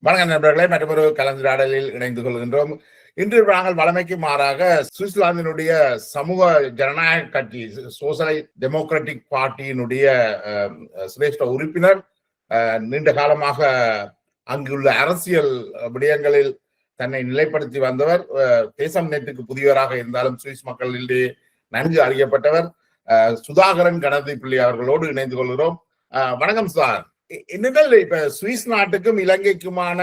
வணக்கம் நண்பர்களே, மற்றொரு கலந்துரையாடலில் இணைந்து கொள்கின்றோம். இன்று நாங்கள் வழமைக்கு மாறாக சுவிட்சர்லாந்தினுடைய சமூக ஜனநாயக கட்சி சோசலை டெமோக்ராட்டிக் பார்ட்டியினுடைய சிரேஷ்ட உறுப்பினர், நீண்ட காலமாக அங்குள்ள அரசியல் விடயங்களில் தன்னை நிலைப்படுத்தி வந்தவர், தேசம் நேற்றுக்கு புதியவராக இருந்தாலும் சுவிஸ் மக்களிடையே நன்கு அறியப்பட்டவர், சுதாகரன் கணதி பிள்ளை அவர்களோடு இணைந்து கொள்கிறோம். வணக்கம் சார். என்னென்றால் இப்ப சுவிஸ் நாட்டுக்கும் இலங்கைக்குமான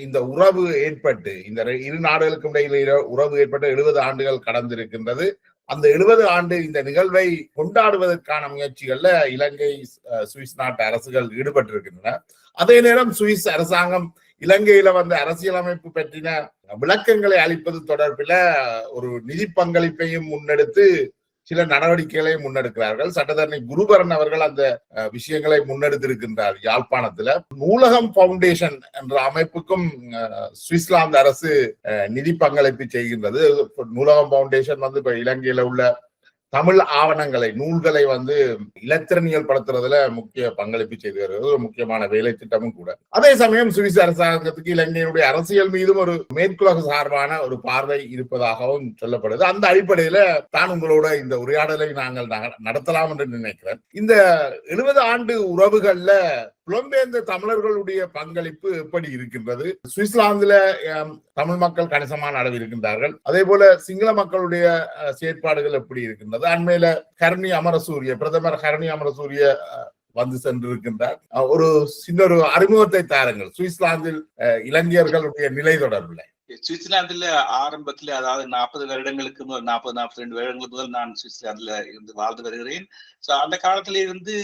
இந்த உறவு ஏற்பட்டு, இந்த இரு நாடுகளுக்கும் இடையில உறவு ஏற்பட்டு 70 ஆண்டுகள் கடந்திருக்கின்றது. அந்த 70 ஆண்டு இந்த நிகழ்வை கொண்டாடுவதற்கான முயற்சிகள்ல இலங்கை சுவிஸ் நாட்டு அரசுகள் ஈடுபட்டிருக்கின்றன. அதே நேரம் சுவிஸ் அரசாங்கம் இலங்கையில வந்த அரசியலமைப்பு பற்றின விளக்கங்களை அளிப்பது தொடர்பில் ஒரு நிதி பங்களிப்பையும் முன்னெடுத்து சில நடவடிக்கைகளை முன்னெடுக்கிறார்கள். சட்டத்தரணி குருபரன் அவர்கள் அந்த விஷயங்களை முன்னெடுத்திருக்கின்றார். யாழ்ப்பாணத்துல நூலகம் பவுண்டேஷன் என்ற அமைப்புக்கும் சுவிட்சர்லாந்து அரசு நிதி பங்களிப்பு செய்கின்றது. நூலகம் பவுண்டேஷன் இப்ப இலங்கையில உள்ள தமிழ் ஆவணங்களை, நூல்களை இலத்திரனியல் படுத்துறதுல முக்கிய பங்களிப்பு செய்து வருகிறது. ஒரு முக்கியமான வேலை திட்டமும் கூட. அதே சமயம் சுவிஸ் அரசாங்கத்துக்கு இலங்கையினுடைய அரசியல் மீதும் ஒரு மேற்குலக சார்பான ஒரு பார்வை இருப்பதாகவும் சொல்லப்படுது. அந்த அடிப்படையில தான் உங்களோட இந்த உரையாடலை நாங்கள் நடத்தலாம் என்று நினைக்கிறேன். இந்த 70 ஆண்டு உறவுகள்ல புலம்பெயர்ந்த தமிழர்களுடைய பங்களிப்பு எப்படி இருக்கின்றது? சுவிட்சர்லாந்துல தமிழ் மக்கள் கணிசமான அளவு இருக்கின்றார்கள். அதே போல சிங்கள மக்களுடைய செயற்பாடுகள் எப்படி இருக்கின்றது? அண்மையில ஹரணி அமரசூரிய, பிரதமர் ஹரணி அமரசூரிய சென்றிருக்கின்றார். ஒரு சின்ன ஒரு அறிமுகத்தை தாருங்கள் சுவிட்சர்லாந்தில் இளைஞர்களுடைய நிலை தொடர்பில். சுவிட்சர்லாந்துல ஆரம்பத்துல, அதாவது 40 வருடங்களுக்கு முதல், 42 வருடங்களுக்கு முதல் நான் சுவிட்சர்லாந்துல இருந்து வாழ்ந்து வருகிறேன். அந்த காலத்துல இருந்து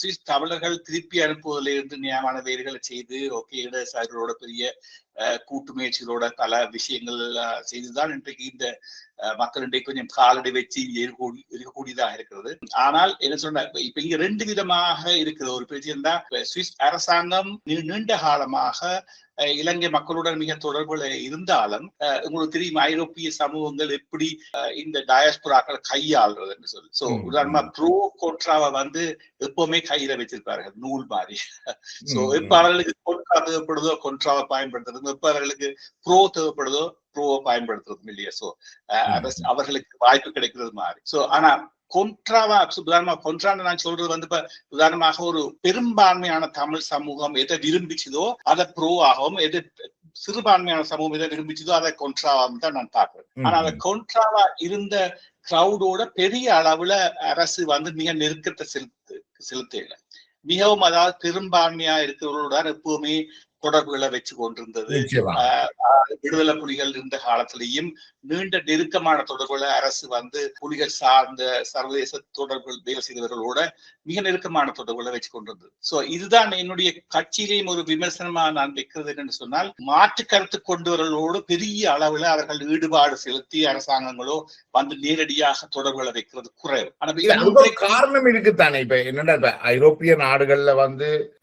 சுவிஸ் தமிழர்கள் திருப்பி அனுப்புவதில் இருந்து நியமான வேலைகளை செய்து இடதுசாரிகளோட பெரிய கூட்டு முயற்சிகளோட பல விஷயங்கள் செய்துதான் இன்றைக்கு இந்த மக்கள் இன்றைக்கு கொஞ்சம் காலடி வச்சு இருக்கக்கூடியதாக இருக்கிறது. ஆனால் என்ன சொன்ன, இப்ப இங்க 2 விதமாக இருக்கிற ஒரு பிரச்சனை தான். சுவிஸ் அரசாங்கம் நீண்ட காலமாக இலங்கை மக்களுடன் மிக தொடர்புல இருந்தாலும் உங்களுக்கு தெரியும் ஐரோப்பிய சமூகங்கள் எப்படி இந்த டயஸ்போராக்களை கையாளுறது என்று சொல்லி. சோ உதாரணமா ப்ரோ கோட்ராவை எப்பவுமே கையில வச்சிருப்பார்கள், நூல் மாதிரி. சோ எப்ப அவர்களுக்கு கொன்ட்ரா தேவைப்படுதோ கொன்ட்ராவை பயன்படுத்துறது, எப்ப அவர்களுக்கு ப்ரோ தேவைப்படுதோ ப்ரோவை பயன்படுத்துறது இல்லையா. சோ அவர்களுக்கு வாய்ப்பு கிடைக்கிறது மாதிரி. சோ ஆனா கொன்ட்ராவா, உதாரணமா கொன்ட்ரான்னு நான் சொல்றது இப்ப உதாரணமாக ஒரு பெரும்பான்மையான தமிழ் சமூகம் எதை விரும்பிச்சதோ அதை ப்ரோ ஆகவும், எது சிறுபான்மையான சமூகம் எதை விரும்பிச்சதோ அதை கொன்ட்ராவாகவும் தான் நான் பார்க்கிறேன். ஆனா அந்த கொன்ட்ராவா இருந்த கிரௌடோட பெரிய அளவுல அரசு மிக நெருக்கத்தை செலுத்தல. மிகவும், அதாவது பெரும்பான்மையா இருக்கிறவர்களுடன் எப்பவுமே தொடர்புகளை வச்சு கொண்டிருந்தது. விடுதலை புலிகள் இருந்த காலத்திலேயும் நீண்ட நெருக்கமான தொடர்புகளை அரசு புலிகள் சார்ந்த சர்வதேச தொடர்புகள் வேலை செய்தவர்களோட மிக நெருக்கமான தொடர்புகளை வச்சு கொண்டிருந்தது. சோ இதுதான் என்னுடைய கட்சியிலையும் ஒரு விமர்சனமா நான் வைக்கிறது என்று சொன்னால், மாற்று கருத்து கொண்டவர்களோடு பெரிய அளவுல அவர்கள் ஈடுபாடு செலுத்தி அரசாங்கங்களோ நேரடியாக தொடர்புகளை வைக்கிறது குறைவு. ஆனா காரணம் இருக்குத்தானே. இப்ப என்னன்னா, இப்ப ஐரோப்பிய நாடுகள்ல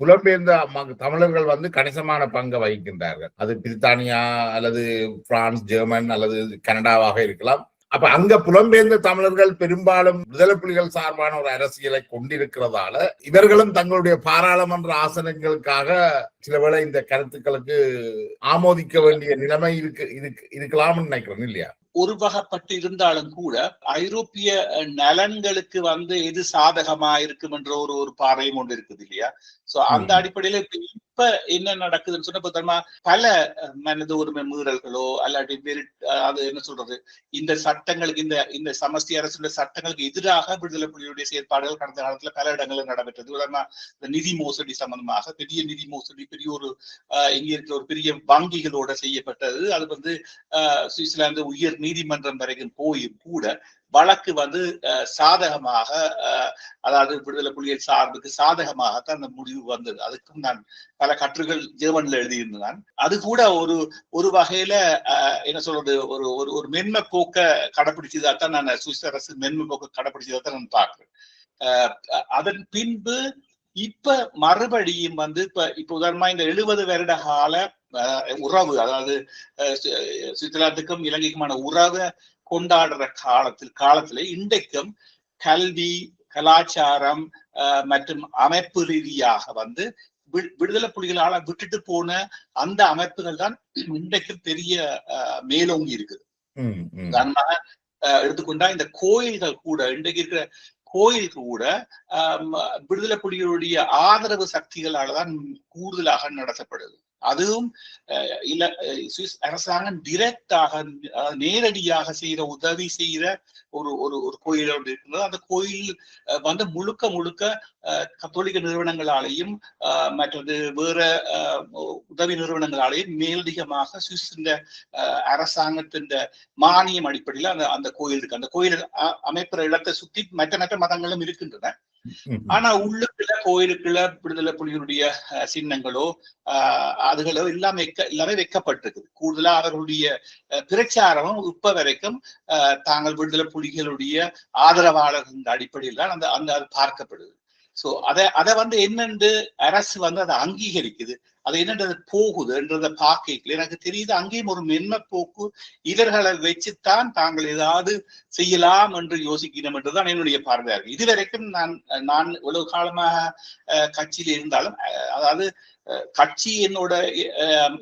புலம்பெயர்ந்த தமிழர்கள் கணிசமான பங்கு வகிக்கின்றார்கள். அது பிரித்தானியா அல்லது பிரான்ஸ், ஜெர்மன் அல்லது கனடாவாக இருக்கலாம். அப்ப அங்க புலம்பெயர்ந்த தமிழர்கள் பெரும்பாலும் விடுதலை புலிகள் சார்பான ஒரு அரசியலை கொண்டிருக்கிறதால இவர்களும் தங்களுடைய பாராளுமன்ற ஆசனங்களுக்காக சிலவேளை இந்த கருத்துக்களுக்கு ஆமோதிக்க வேண்டிய நிலைமை இருக்கலாம்னு நினைக்கிறேன், இல்லையா? ஒரு வகைப்பட்டு இருந்தாலும் கூட ஐரோப்பிய நலன்களுக்கு எது சாதகமா இருக்கும் என்ற ஒரு பார்வையும் ஒன்று இருக்குது இல்லையா. சோ அந்த அடிப்படையில இப்ப என்ன நடக்குதுன்னு சொன்னா, பல மனித உரிமை மீறல்களோ அல்லாட்டி அது என்ன சொல்றது, இந்த சட்டங்களுக்கு, இந்த சமஷ்டி அரசுடைய சட்டங்களுக்கு எதிராக விடுதலை புலிகளுடைய செயற்பாடுகள் கடந்த காலத்துல பல இடங்களில் நடைபெற்றது. உதாரணமா இந்த நிதி மோசடி சம்பந்தமாக பெரிய நிதி மோசடி, பெரிய ஒரு இங்க இருக்கிற ஒரு பெரிய வங்கிகளோட செய்யப்பட்டது. அது சுவிட்சர்லாந்து உயர் நீதிமன்றம் வரைக்கும் போயும் கூட வழக்கு சாதகமாக, அதாவது விடுதலை புலிகள் சார்புக்கு சாதகமாகத்தான் அந்த முடிவு வந்தது. அதுக்கும் நான் பல கட்டுரைகள் ஜெர்மன்ல எழுதியிருந்தேன். அது கூட ஒரு வகையில என்ன சொல்றது, ஒரு மென்மை போக்க கடைபிடிச்சதாத்தான் நான் சுவிஸ் அரசு மென்மை போக்க கடைபிடிச்சதான் நான் பார்க்கிறேன். அதன் பின்பு இப்ப மறுபடியும் இப்ப உதாரணமா இந்த 70 வருட கால உறவு, அதாவது சுவிட்சர்லாந்துக்கும் இலங்கைக்குமான உறவை கொண்டாடுற காலத்துல இன்றைக்கும் கல்வி, கலாச்சாரம் மற்றும் அமைப்பு ரீதியாக விடுதலை புலிகளால விட்டுட்டு போன அந்த அமைப்புகள் தான் இன்றைக்கு பெரிய மேலோங்கி இருக்குது. உதாரணமாக எடுத்துக்கொண்டா இந்த கோயில்கள் கூட, இன்றைக்கு இருக்கிற கோயில் கூட விடுதலை புலிகளுடைய ஆதரவு சக்திகளால்தான் கூடுதலாக நடத்தப்படுது. அதுவும் சுவிஸ் அரசாங்கம் டிரெக்டாக நேரடியாக செய்யற உதவி செய்யற ஒரு ஒரு ஒரு கோயில் இருக்கிறது. அந்த கோயில் வந்து முழுக்க முழுக்க கத்தோலிக்க நிறுவனங்களாலேயும் மற்றது வேற உதவி நிறுவனங்களாலேயும் மேலதிகமாக சுவிஸ் இந்த அரசாங்கத்தின் மானியம் அடிப்படையில் அந்த கோயில் இருக்கு. அந்த கோயில் அமைப்புற இடத்தை சுத்தி மற்ற மற்ற மதங்களும் இருக்கின்றன. ஆனா உள்ளுக்குள்ள கோயிலுக்குள்ள விடுதலை புலிகளுடைய சின்னங்களோ அதுகளோ எல்லாமே வைக்கப்பட்டிருக்குது. கூடுதலா அவர்களுடைய பிரச்சாரமும் இப்ப வரைக்கும் தாங்கள் விடுதலை புலிகளுடைய ஆதரவாளர்கள் அடிப்படையில் தான் அந்த பார்க்கப்படுது. சோ அதை வந்து என்னென்று அரசு வந்து அதை அங்கீகரிக்குது, அது என்னன்றது போகுதுன்றத பார்க்கல எனக்கு தெரியுது. அங்கேயும் ஒரு மென்ம போக்கு இவர்களை வச்சுத்தான் தாங்கள் ஏதாவது செய்யலாம் என்று யோசிக்கணும் என்றுதான் என்னுடைய பார்வையா இருக்கு. இதுவரைக்கும் நான் இவ்வளவு காலமாக கட்சியில் இருந்தாலும், அதாவது கட்சி என்னோட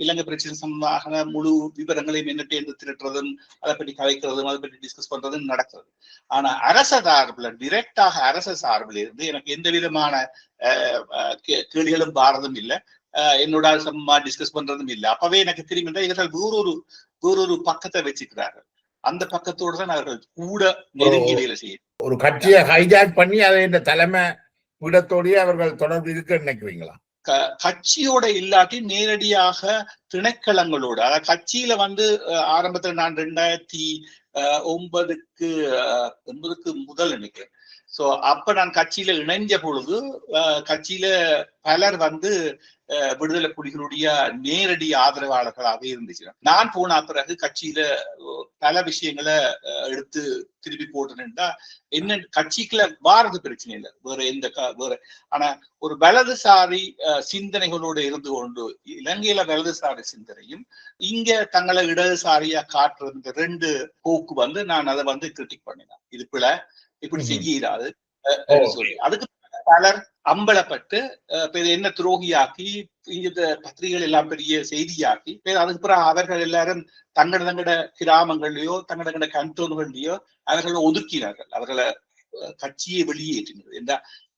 இலங்கை பிரச்சனை சம்பந்தமான முழு விவரங்களையும் என்னட்டு என்று திரட்டுறதும் அதை பற்றி கலைக்கிறதும் அதை பற்றி டிஸ்கஸ் பண்றதும் நடக்கிறது. ஆனா அரச சார்பில் டிரெக்டாக அரச சார்பில் இருந்து எனக்கு எந்த விதமான கேள்விகளும் பாரதம் இல்லை, என்னோட சம்மா டிஸ்கஸ் பண்றதும் இல்லை. அப்பவே எனக்கு தெரியும் இவர்கள் வேறொரு பக்கத்தை வச்சுக்கிறார்கள். அந்த பக்கத்தோடு தான் அவர்கள் கூட நெருங்கி வேலை செய்யும். ஒரு கட்சியை ஹைஜாக் பண்ணி அதை இந்த தலைமை பீடத்தோடய அவர்கள் தொடர்பு இருக்க நினைக்கிறீங்களா? கட்சியோட இல்லாட்டி நேரடியாக திணைக்களங்களோட, அதாவது கட்சியில வந்து ஆரம்பத்துல நான் 2009க்கு முதல் நினைக்கிறேன். சோ அப்ப நான் கட்சியில இணைஞ்ச பொழுது கட்சியில பலர் வந்து விடுதலை புலிகளுடைய நேரடி ஆதரவாளர்களாக இருந்துச்சு. நான் போன பிறகு கட்சியில பல விஷயங்களை எடுத்து திருப்பி போட்டுனா என்ன கட்சிக்குள்ள வாரது பிரச்சனை இல்லை, வேற ஆனா ஒரு வலதுசாரி சிந்தனைகளோடு இருந்து கொண்டு இலங்கையில வலதுசாரி சிந்தனையும் இங்க தங்களை இடதுசாரியா காட்டுறது ரெண்டு போக்கு வந்து நான் அதை வந்து கிரிட்டிக் பண்ணினேன். இது பிழை, இப்படி செய்யாது சொல்லி அதுக்கு பலர் அம்பலப்பட்டு என்ன துரோகியாக்கி இந்த பத்திரிகைகள் எல்லாம் பெரிய செய்தியாக்கி அதுக்கு பிறகு அவர்கள் எல்லாரும் தங்கட கிராமங்கள்லயோ தங்கட கண்டோன்கள்லயோ அவர்களை ஒதுக்கினார்கள், அவர்களை கட்சியை வெளியேற்றினது. என்ற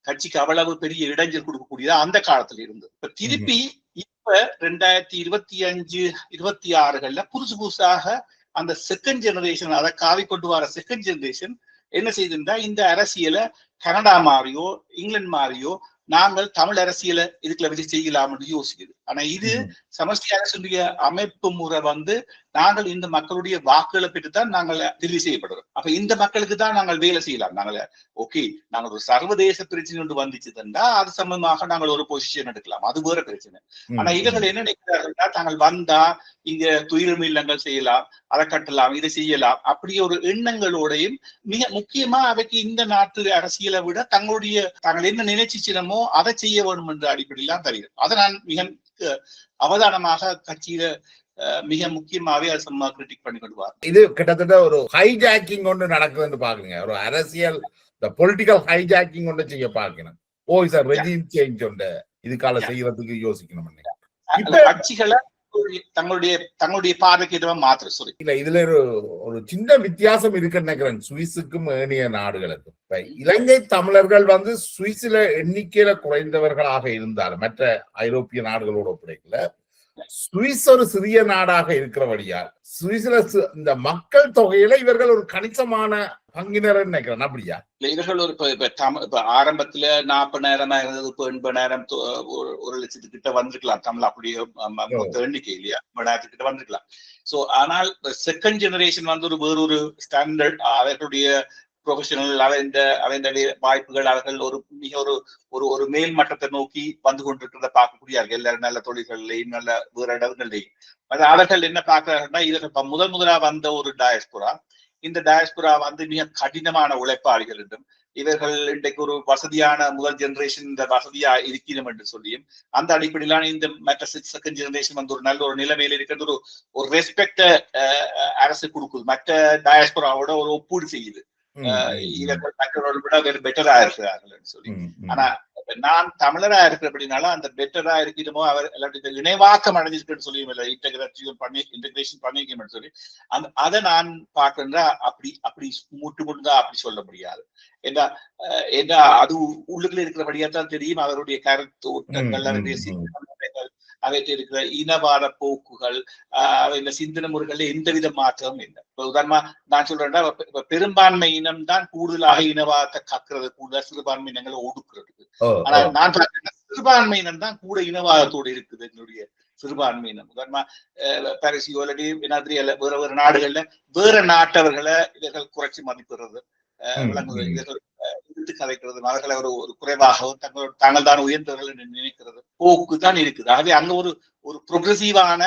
கட்சிக்கு அவ்வளவு பெரிய இடைஞ்சல் கொடுக்கக்கூடியதா அந்த காலத்துல இருந்து. இப்ப திருப்பி இப்ப 2025, 26 புதுசாக அந்த செகண்ட் ஜெனரேஷன், அதை காவி கொண்டு வர செகண்ட் ஜெனரேஷன் என்ன செய்திருந்தா இந்த அரசியலை கனடா மாதிரியோ இங்கிலாந்து மாதிரியோ நாங்கள் தமிழ் அரசியலை இதுக்குள்ள வச்சு செய்யலாம்னு யோசிக்குது. ஆனா இது சமஷ்டி அரசுடைய அமைப்பு முறை வந்து நாங்கள் இந்த மக்களுடைய வாக்குகளை பெற்றுத்தான் நாங்கள் தெரிவு செய்யப்படுறோம். அப்ப இந்த மக்களுக்கு தான் நாங்கள் வேலை செய்யலாம். நாங்கள் ஓகே, நாங்கள் ஒரு சர்வதேச பிரச்சனை ஒன்று வந்துச்சுன்னா அது சம்பந்தமாக நாங்கள் ஒரு பொசிஷன் எடுக்கலாம், அது வேற பிரச்சனை. ஆனா இவர்கள் என்ன நினைக்கிறார்கள்னா தாங்கள் வந்தா இங்க துயிலும் இல்லங்கள் செய்யலாம், அதை கட்டலாம், இதை செய்யலாம், அப்படியே ஒரு எண்ணங்களோடையும் மிக முக்கியமா அவைக்கு இந்த நாட்டு அரசியலை விட தாங்கள் என்ன நினைச்சிச்சினமோ அதை செய்ய வேண்டும் என்ற அடிப்படையில் தெரியும். அதை நான் மிக அவதானமாக கட்சியில மிக முக்கியமாவே அது சம்மா கிரிட்டிக் பண்ணி கொள்வார். இது கிட்டத்தட்ட ஒரு ஹைஜாக்கிங் ஒன்று நடக்குதுன்னு பாக்குறீங்க, ஒரு அரசியல் பொலிட்டிக்கல் ஹைஜாக்கிங் ஒன்று செய்ய பாக்கணும். ரெஜிம் சேஞ்ச் ஒன்று இதுக்கால செய்யறதுக்கு யோசிக்கணும். கட்சிகளை தங்களுடைய பார்வைக்கு மாத்திர சொல்லி இல்ல, இதுல ஒரு சின்ன வித்தியாசம் இருக்குன்னு நினைக்கிறேன் சுவிஸுக்கும் ஏனைய நாடுகளுக்கும். இப்ப இலங்கை தமிழர்கள் வந்து சுவிஸ்ல எண்ணிக்கையில குறைந்தவர்களாக இருந்தாலும் மற்ற ஐரோப்பிய நாடுகளோட ஒப்படைக்கல, சுவிஸ் ஒரு சிறிய நாடாக இருக்கிறபடியால் சுவிஸ்ல இந்த மக்கள் தொகையில இவர்கள் ஒரு கணிசமான பங்கினர் நினைக்கிறேன். அப்படியா? இவர்கள் ஒரு இப்ப ஆரம்பத்துல 40,000 இருந்தது, இப்ப 80,000 1 லட்சத்துக்கிட்ட வந்திருக்கலாம் தமிழ், அப்படியே மொத்த எண்ணிக்கை இல்லையா 80,000 கிட்ட வந்திருக்கலாம். சோ ஆனால் செகண்ட் ஜெனரேஷன் வந்து ஒரு வேறொரு ஸ்டாண்டர்ட், அவர்களுடைய ப்ரொஃபஷனல் அவன் வாய்ப்புகள் அவர்கள் ஒரு மிக ஒரு மேல் மட்டத்தை நோக்கி வந்து கொண்டிருக்கிறத பார்க்கக்கூடியார்கள். எல்லாரும் நல்ல தொழில்கள்லையும் நல்ல வேற இடங்கள்லையும் அவர்கள் என்ன பார்க்கிறார்கள்னா இதற்கு முதலா வந்த ஒரு டயஸ்புரா, இந்த டயஸ்புரா வந்து மிக கடினமான உழைப்பாளிகள் என்றும் இவர்கள் இன்றைக்கு ஒரு வசதியான முதல் ஜெனரேஷன் இந்த வசதியா இருக்கணும் என்று சொல்லியும் அந்த அடிப்படையிலான இந்த மற்ற செகண்ட் ஜெனரேஷன் வந்து ஒரு நல்ல ஒரு நிலைமையில இருக்கிறது, ஒரு ரெஸ்பெக்ட அரசு கொடுக்குது, மற்ற டயஸ்புராவோட ஒரு ஒப்பீடு செய்யுது. இவர்கள் மற்றவர்கள் விட வேறு பெட்டரா இருக்கிறார்கள் சொல்லி. ஆனா நான் தமிழரா இருக்கிறபடினால அந்த பெட்டரா இருக்கிறமோ அவர் எல்லாத்தையும் இணைவாக்கம் அடைஞ்சிருக்குன்னு சொல்லியும் இன்டகிரேஷன் பண்ணிக்கணும்னு சொல்லி அதை நான் பார்க்கறேன்னா அப்படி முட்டுதான் அப்படி சொல்ல முடியாது. ஏன்னா அது உள்ளுக்குள்ள இருக்கிறபடியா தான் தெரியும். அவருடைய கருத்தோட்டங்கள், அவருடைய சிந்தனைகள், அவற்றை இருக்கிற இனவாத போக்குகள், இந்த சிந்தனை முறைகள்ல எந்தவித மாற்றமும் இல்லை. உதாரணமா நான் சொல்றேன்னா, பெரும்பான்மை இனம் தான் கூடுதலாக இனவாதத்தை கக்குறது, கூடுதலாக சிறுபான்மை இனங்களை ஒடுக்குறதுக்கு. ஆனா நான் பார்த்தேன்னா சிறுபான்மை இனம் தான் கூட இனவாதத்தோடு இருக்குது. எங்களுடைய சிறுபான்மை இனம் உதாரணமா பாரிசியோ அல்லது வேற நாடுகள்ல வேற நாட்டவர்களை இவர்கள் குறைச்சி மதிப்பிடுறது, இவர்கள் கதைக்கிறது, அவர்களை ஒரு குறைவாகவும் தாங்கள் தான் உயர்ந்தவர்கள் என்று நினைக்கிறது போக்கு தான் இருக்குது. ஆகவே அங்க ஒரு ப்ரொக்ரெசிவான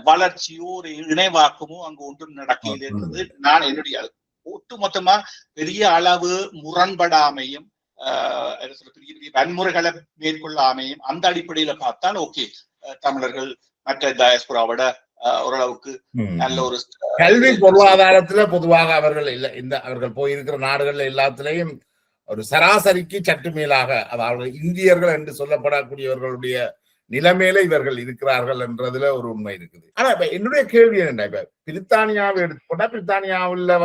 வளர்ச்சியோ ஒரு இணைவாக்கமோ அங்கு ஒன்றும் நடக்கையில் இருக்கிறது. நான் என்னுடைய ஒட்டுமொத்தமா பெரிய அளவு முரண்படாமையும் பெரிய பெரிய வன்முறைகளை மேற்கொள்ளாமையும் அந்த அடிப்படையில பார்த்தால் ஓகே, தமிழர்கள் மற்ற டயஸ்போராவோட ஓரளவுக்கு நல்ல ஒரு கல்வி பொருளாதாரத்துல பொதுவாக அவர்கள் இல்ல அவர்கள் போயிருக்கிற நாடுகள்ல எல்லாத்திலையும் ஒரு சராசரிக்கு சற்று மேலாக அதாவது இந்தியர்கள் என்று சொல்லப்படக்கூடியவர்களுடைய நிலைமையில இவர்கள் இருக்கிறார்கள் என்றதுல ஒரு உண்மை இருக்குது. ஆனா இப்ப என்னுடைய கேள்வி என்ன, இப்ப பிரித்தானியாவை எடுத்துக்கொண்டா பிரித்தானியாவில்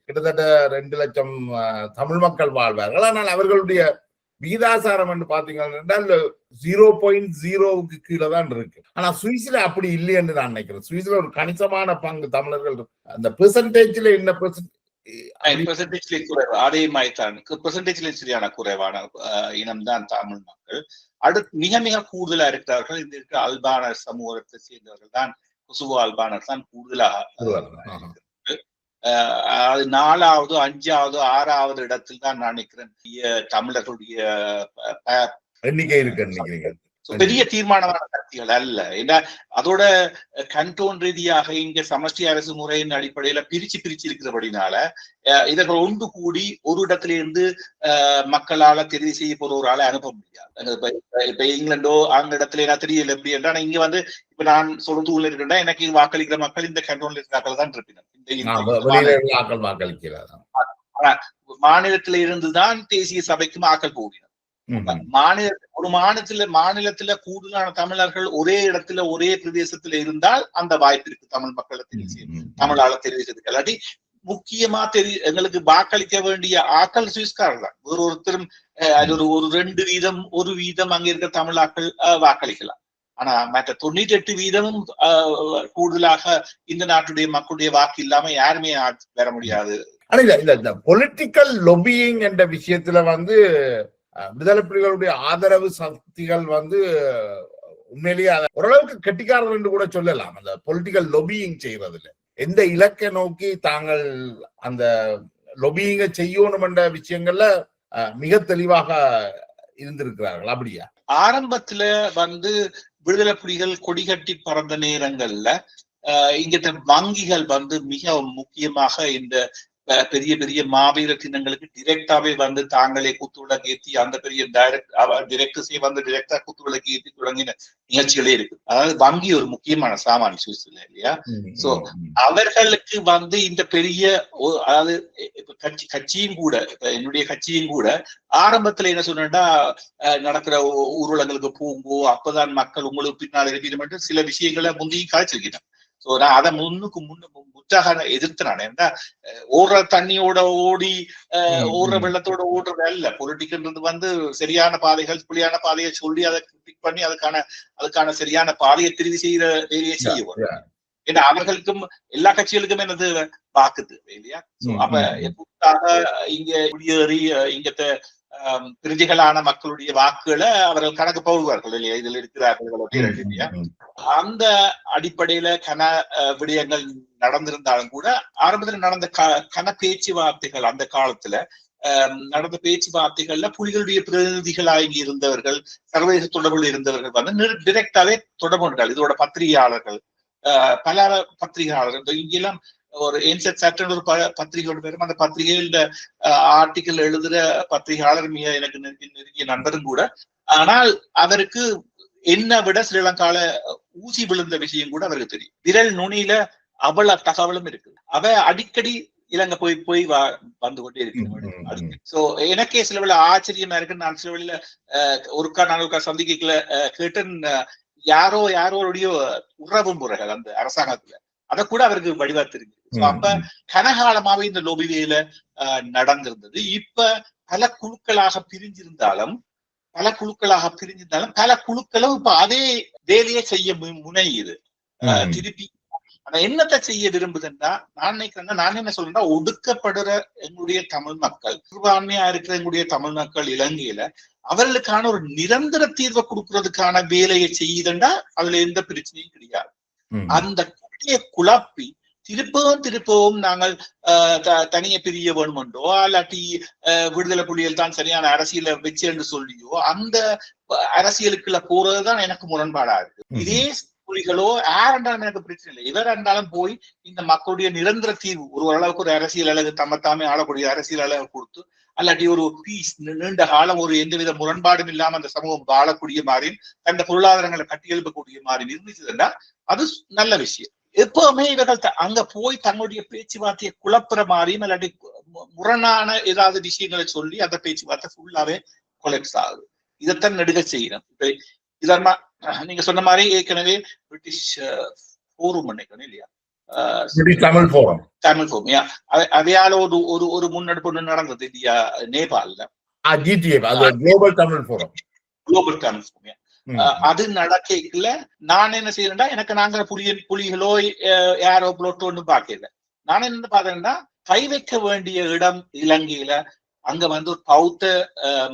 கிட்டத்தட்ட 2 லட்சம் தமிழ் மக்கள் வாழ்வார்கள். ஆனால் அவர்களுடைய விகிதாசாரம் என்று பாத்தீங்கன்னா 0.0க்கு கீழே தான் இருக்கு. ஆனா சுவிஸ்ல அப்படி இல்லை என்று நான் நினைக்கிறேன். சுவிஸ்ல ஒரு கணிசமான பங்கு தமிழர்கள். அந்த பெர்சன்டேஜ்ல என்ன சரியான குறைவான இனம் தான் தமிழ் மக்கள். அடுத்து மிக மிக கூடுதலா இருக்கிறார்கள் இந்த இருக்கிற அல்பானர் சமூகத்தை சேர்ந்தவர்கள் தான், கொசுவோ அல்பானர் தான் கூடுதலாக. அது 4வது 5வது 6வது இடத்தில் தான் நான் நினைக்கிறேன் தமிழர்களுடைய எண்ணிக்கை இருக்கு. பெரிய தீர்மானமான சக்திகள் அல்ல. ஏன்னா அதோட கண்டோன் ரீதியாக இங்க சமஷ்டி அரசு முறையின் அடிப்படையில பிரிச்சு இருக்கிறபடினால இதர்கள் ஒன்று கூடி ஒரு இடத்துல இருந்து மக்களால தெரிவு செய்ய போற ஒரு ஆளை அனுப்ப முடியாது. இப்ப இங்கிலாண்டோ அந்த இடத்துல என்ன தெரியல எப்படி என்றா, இங்க இப்ப நான் சொல்ற சூழ்நிலை இருக்கா, எனக்கு வாக்களிக்கிற மக்கள் இந்த கண்டோன்ல இருக்கிறார்கள் தான் இருப்பினர். மாநிலத்தில இருந்துதான் தேசிய சபைக்கும் ஆக்கள் போகினர். மாநிலத்துல கூடுதலான தமிழர்கள் ஒரே இடத்துல ஒரே பிரதேசத்துல இருந்தால் அந்த வாய்ப்பு இருக்கு தமிழ் மக்களை தமிழால தெரிவிச்சதுக்கு. இல்லாட்டி முக்கியமா எங்களுக்கு வாக்களிக்க வேண்டிய ஆக்கள் சுவிஸ்காரர்கள் தான். ஒருத்தரும் ஒரு 2 வீதம் 1 வீதம் அங்க இருக்க தமிழ் ஆக்கள் வாக்களிக்கலாம். ஆனா மற்ற 98% கூடுதலாக இந்த நாட்டுடைய மக்களுடைய வாக்கு இல்லாம யாருமே வர முடியாது. ஆனா இந்த பொலிட்டிக்கல் லொபியிங் என்ற விஷயத்துல விடுதலை புலிகளுடைய ஆதரவு சக்திகள் உண்மையிலேயே ஓரளவுக்கு கெட்டிக்காரர் என்று கூட சொல்லலாம். அந்த பொலிட்டிக்கல் லொபியிங் செய்யறதுல எந்த இலக்கை நோக்கி தாங்கள் அந்த லொபியிங்க செய்யணும் என்ற விஷயங்கள்ல மிக தெளிவாக இருந்திருக்கிறார்கள். அப்படியா? ஆரம்பத்துல விடுதலை புலிகள் கொடிகட்டி பறந்த நேரங்கள்ல இங்க வங்கிகள் மிக முக்கியமாக இந்த பெரிய பெரிய மாவீர தினங்களுக்கு டிரெக்டாவே தாங்களே குத்துவிளக்கு ஏற்றி அந்த பெரிய டிரெக்டா குத்துவிளக்கு ஏற்றி தொடங்கின நிகழ்ச்சிகளே இருக்கு. அதாவது வங்கி ஒரு முக்கியமான சாமான் சுவிஸ்ல இல்லையா? சோ அவர்களுக்கு இந்த பெரிய அதாவது கட்சியும் கூட என்னுடைய கட்சியும் கூட ஆரம்பத்துல என்ன சொன்னா, நடக்கிற ஊர்வலங்களுக்கு போங்கோ, அப்பதான் மக்கள் உங்களுக்கு பின்னால் இருப்பீங்க சில விஷயங்களை முந்தையும் காய்ச்சிருக்கிறேன். சோ நான் அதை முற்றாக எதிர்த்தேன். ஏன்னா ஓடுற தண்ணியோட ஓடி ஓடுற வெள்ளத்தோட ஓடுறது அல்ல பொலிட்டிக்ன்றது. சரியான பாதைகள் புலியான பாதையை சொல்லி அதை கிளிக் பண்ணி அதுக்கான சரியான பாதையை தெரிவு செய்யற வேலையை செய்ய. ஏன்னா அவர்களுக்கும் எல்லா கட்சிகளுக்கும் என்னது வாக்கு தேவை இல்லையா? அப்ப எப்படியாக இங்க குடியேறி இங்க பிரதிகளான மக்களுடைய வாக்குகளை அவர்கள் கணக்கு போடுவார்கள் இல்லையா? இதுல இருக்கிறார்கள் இல்லையா? அந்த அடிப்படையில விடயங்கள் நடந்திருந்தாலும் கூட ஆரம்பத்தில் நடந்த கன பேச்சுவார்த்தைகள் அந்த காலத்துல நடந்த பேச்சுவார்த்தைகள்ல புலிகளுடைய பிரதிநிதிகளாகி இருந்தவர்கள், சர்வதேச தொடர்பில் இருந்தவர்கள் டிரெக்டாவே தொடர்பு. இதோட பத்திரிகையாளர்கள், பல பத்திரிகையாளர்கள் இங்கெல்லாம் ஒரு ஒரு பத்திரிகையோட பேரும் அந்த பத்திரிகையில ஆர்டிக்கல் எழுதுற பத்திரிகையாளர் மிக எனக்கு நெருங்கிய நண்பரும் கூட. ஆனால் அவருக்கு என்ன விட ஸ்ரீலங்கால ஊசி விழுந்த விஷயம் கூட அவருக்கு தெரியும். விரல் நுனியில அவ்வளவு தகவலும் இருக்கு. அவ அடிக்கடி இலங்கை போய் போய் வந்து கொண்டே இருக்கிறேன். சோ எனக்கே சில வேளை ஆச்சரியமா இருக்கு. நான் சில வேளையில ஒருக்கா சந்திக்கல கேட்டேன், யாரோடைய உறவு முறைகள் அந்த அரசாங்கத்துல அதை கூட அவருக்கு வடிவா தெரிஞ்சு. அப்ப கனகாலமாவே இந்த லோபி வேலை நடந்திருந்தது. இப்ப பல குழுக்களாக பிரிஞ்சிருந்தாலும் பல குழுக்களும் இப்ப அதே வேலையை செய்ய முனையுது. திருப்பி ஆனா என்னத்தை செய்ய விரும்புதுன்னா, நான் என்ன சொல்றேன்னா, ஒடுக்கப்படுற எங்களுடைய தமிழ் மக்கள், சிறுபான்மையா இருக்கிற எங்களுடைய தமிழ் மக்கள் இலங்கையில அவர்களுக்கான ஒரு நிரந்தர தீர்வை கொடுக்கறதுக்கான வேலையை செய்யுதுண்டா அதுல எந்த பிரச்சனையும் கிடையாது. அந்த குட்டியை குழப்பி திருப்பவும் நாங்கள் தனிய பிரிய வேணுமென்றோ இல்லாட்டி விடுதலை புலிகள் தான் சரியான அரசியலை வச்சு என்று சொல்லியோ அந்த அரசியலுக்குள்ள போறதுதான் எனக்கு முரண்பாடா இருக்கு. இதே புலிகளோ யாரென்றாலும் எனக்கு பிரச்சனை இல்லை. இவர் இருந்தாலும் போய் இந்த மக்களுடைய நிரந்தர தீர்வு ஓரளவுக்கு ஒரு அரசியல் அழகு தம்மத்தாமே ஆளக்கூடிய அரசியல் அழகு கொடுத்து அல்லாட்டி ஒரு பீஸ் நீண்ட காலம் ஒரு எந்தவித முரண்பாடும் இல்லாம அந்த சமூகம் வாழக்கூடிய மாதிரி தந்த பொருளாதாரங்களை கட்டியெழுப்பக்கூடிய மாதிரி இருந்துச்சுன்னா அது நல்ல விஷயம். எப்பவுமே இவர்கள் அங்க போய் தங்களுடைய பேச்சுவார்த்தையை குழப்புற மாதிரியும் இல்லாட்டி முரணான ஏதாவது விஷயங்களை சொல்லி அந்த பேச்சுவார்த்தை ஃபுல்லாவே கொலெப்ஸ் ஆகுது. இதைத்தான் நெடுக செய்யணும். இப்ப இதெல்லாம் நீங்க சொன்ன மாதிரி ஏற்கனவே பிரிட்டிஷ் ஃபோரம் நினைக்கணும் இல்லையா, தமிழ் ஃபோரம் அதையால ஒரு முன்னெடுப்பு ஒண்ணு நடந்தது இல்லையா நேபாள்ல, குளோபல் தமிழ் ஃபோரம். அது நடக்கல. நான் என்ன செய்யறேன்டா, எனக்கு நாங்க புலிகளோ யாரோ புலோட்டோ ஒண்ணு பாக்கல. நான் என்ன பாத்தேன்னா, கை வைக்க வேண்டிய இடம் இலங்கையில அங்க வந்து ஒரு பௌத்த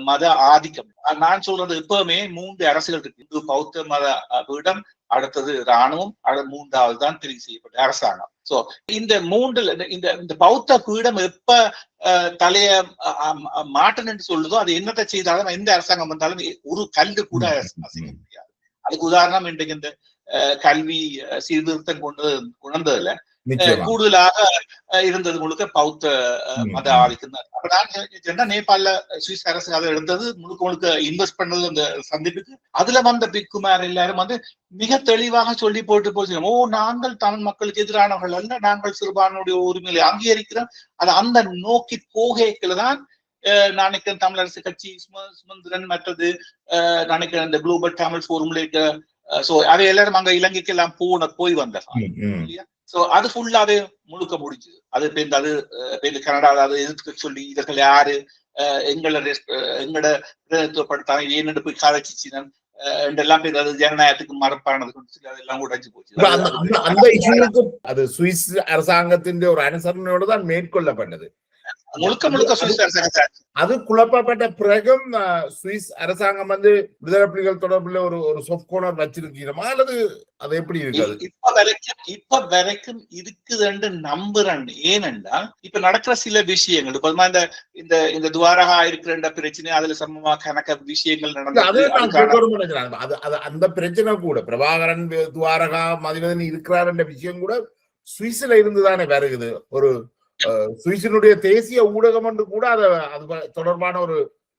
மத ஆதிக்கம். நான் சொல்றது எப்பவுமே 3 அரசுகள் இருக்கு. இந்து பௌத்த மத பீடம், அடுத்தது இராணுவம், மூன்றாவது தான் தெரிவு செய்யப்பட்ட அரசாங்கம். சோ இந்த இந்த பௌத்த பீடம் எப்ப தலைய மாட்டணும்னு சொல்லுதோ அது என்னத்தை செய்தாலும் எந்த அரசாங்கம் வந்தாலும் ஒரு கல்லு கூட அசைக்க முடியாது. அதுக்கு உதாரணம் இன்றைக்கு இந்த கல்வி சீர்திருத்தம் கொண்டதுல கூடுதலாக இருந்தது முழுக்க பௌத்த மத ஆதிக்கம் தான். அப்ப நான் நேபாள சுவிஸ் அரசு அதை எடுத்தது முழுக்க இன்வெஸ்ட் பண்ணது அந்த சந்திப்புக்கு. அதுல வந்த பிக்குமார் எல்லாரும் வந்து மிக தெளிவாக சொல்லி போச்சு, நாங்கள் தமிழ் மக்களுக்கு எதிரானவர்கள் அல்ல, நாங்கள் சிறுபான்மையுடைய உரிமையை அங்கீகரிக்கிறோம். அது அந்த நோக்கி போகைக்குள்ளதான் நினைக்கிறேன் தமிழரசு கட்சி, சுமந்திரன், மற்றது நினைக்கிறேன் இந்த குளோபல் தமிழ் ஃபோரம்ல இருக்க அதை எல்லாரும் அங்க இலங்கைக்கு எல்லாம் போய் வந்தாங்க இல்லையா. சோ அது ஃபுல்லாவே முழுக்க முடிஞ்சது. அது கனடாவில் அதை எதிர்த்து சொல்லி இவர்கள் யாரு எங்களோட பிரதிநிதித்துவப்படுத்தாங்க ஏன்னு போய் காதச்சிச்சினன் எல்லாம் பேர் அது ஜனநாயகத்துக்கு மரப்பானது அதெல்லாம் உடைஞ்சு போச்சு. அந்த இஷ்யூக்கு அது சுவிஸ் அரசாங்கத்தின் ஒரு அனுசரணையோடு தான் மேற்கொள்ளப்பட்டது. அது குழப்பப்பட்ட பிறகும் சுவிஸ் அரசாங்கம் வந்து விடுதலை புலிகள் தொடர்பில் ஒரு சாஃப்ட் கார்னர் வச்சிருக்கீங்களா அல்லது அது எப்படி இருக்காது? இப்ப வரைக்கும் இருக்குதுன்னு நம்புறேன். ஏனென்றால் இப்ப நடக்கிற சில விஷயங்கள் இப்ப இந்த துவாரகா இருக்கிற பிரச்சனை அதுல சமமா கணக்க விஷயங்கள் நடந்தது. அந்த பிரச்சனை கூட பிரபாகரன் துவாரகா மதிவதன் இருக்கிறார் என்ற விஷயம் கூட சுவிஸ்ல இருந்துதானே வருகுது. ஒரு சுவிஸினுடைய தேசிய ஊடகம் என்று கூட அது தொடர்பான ஒரு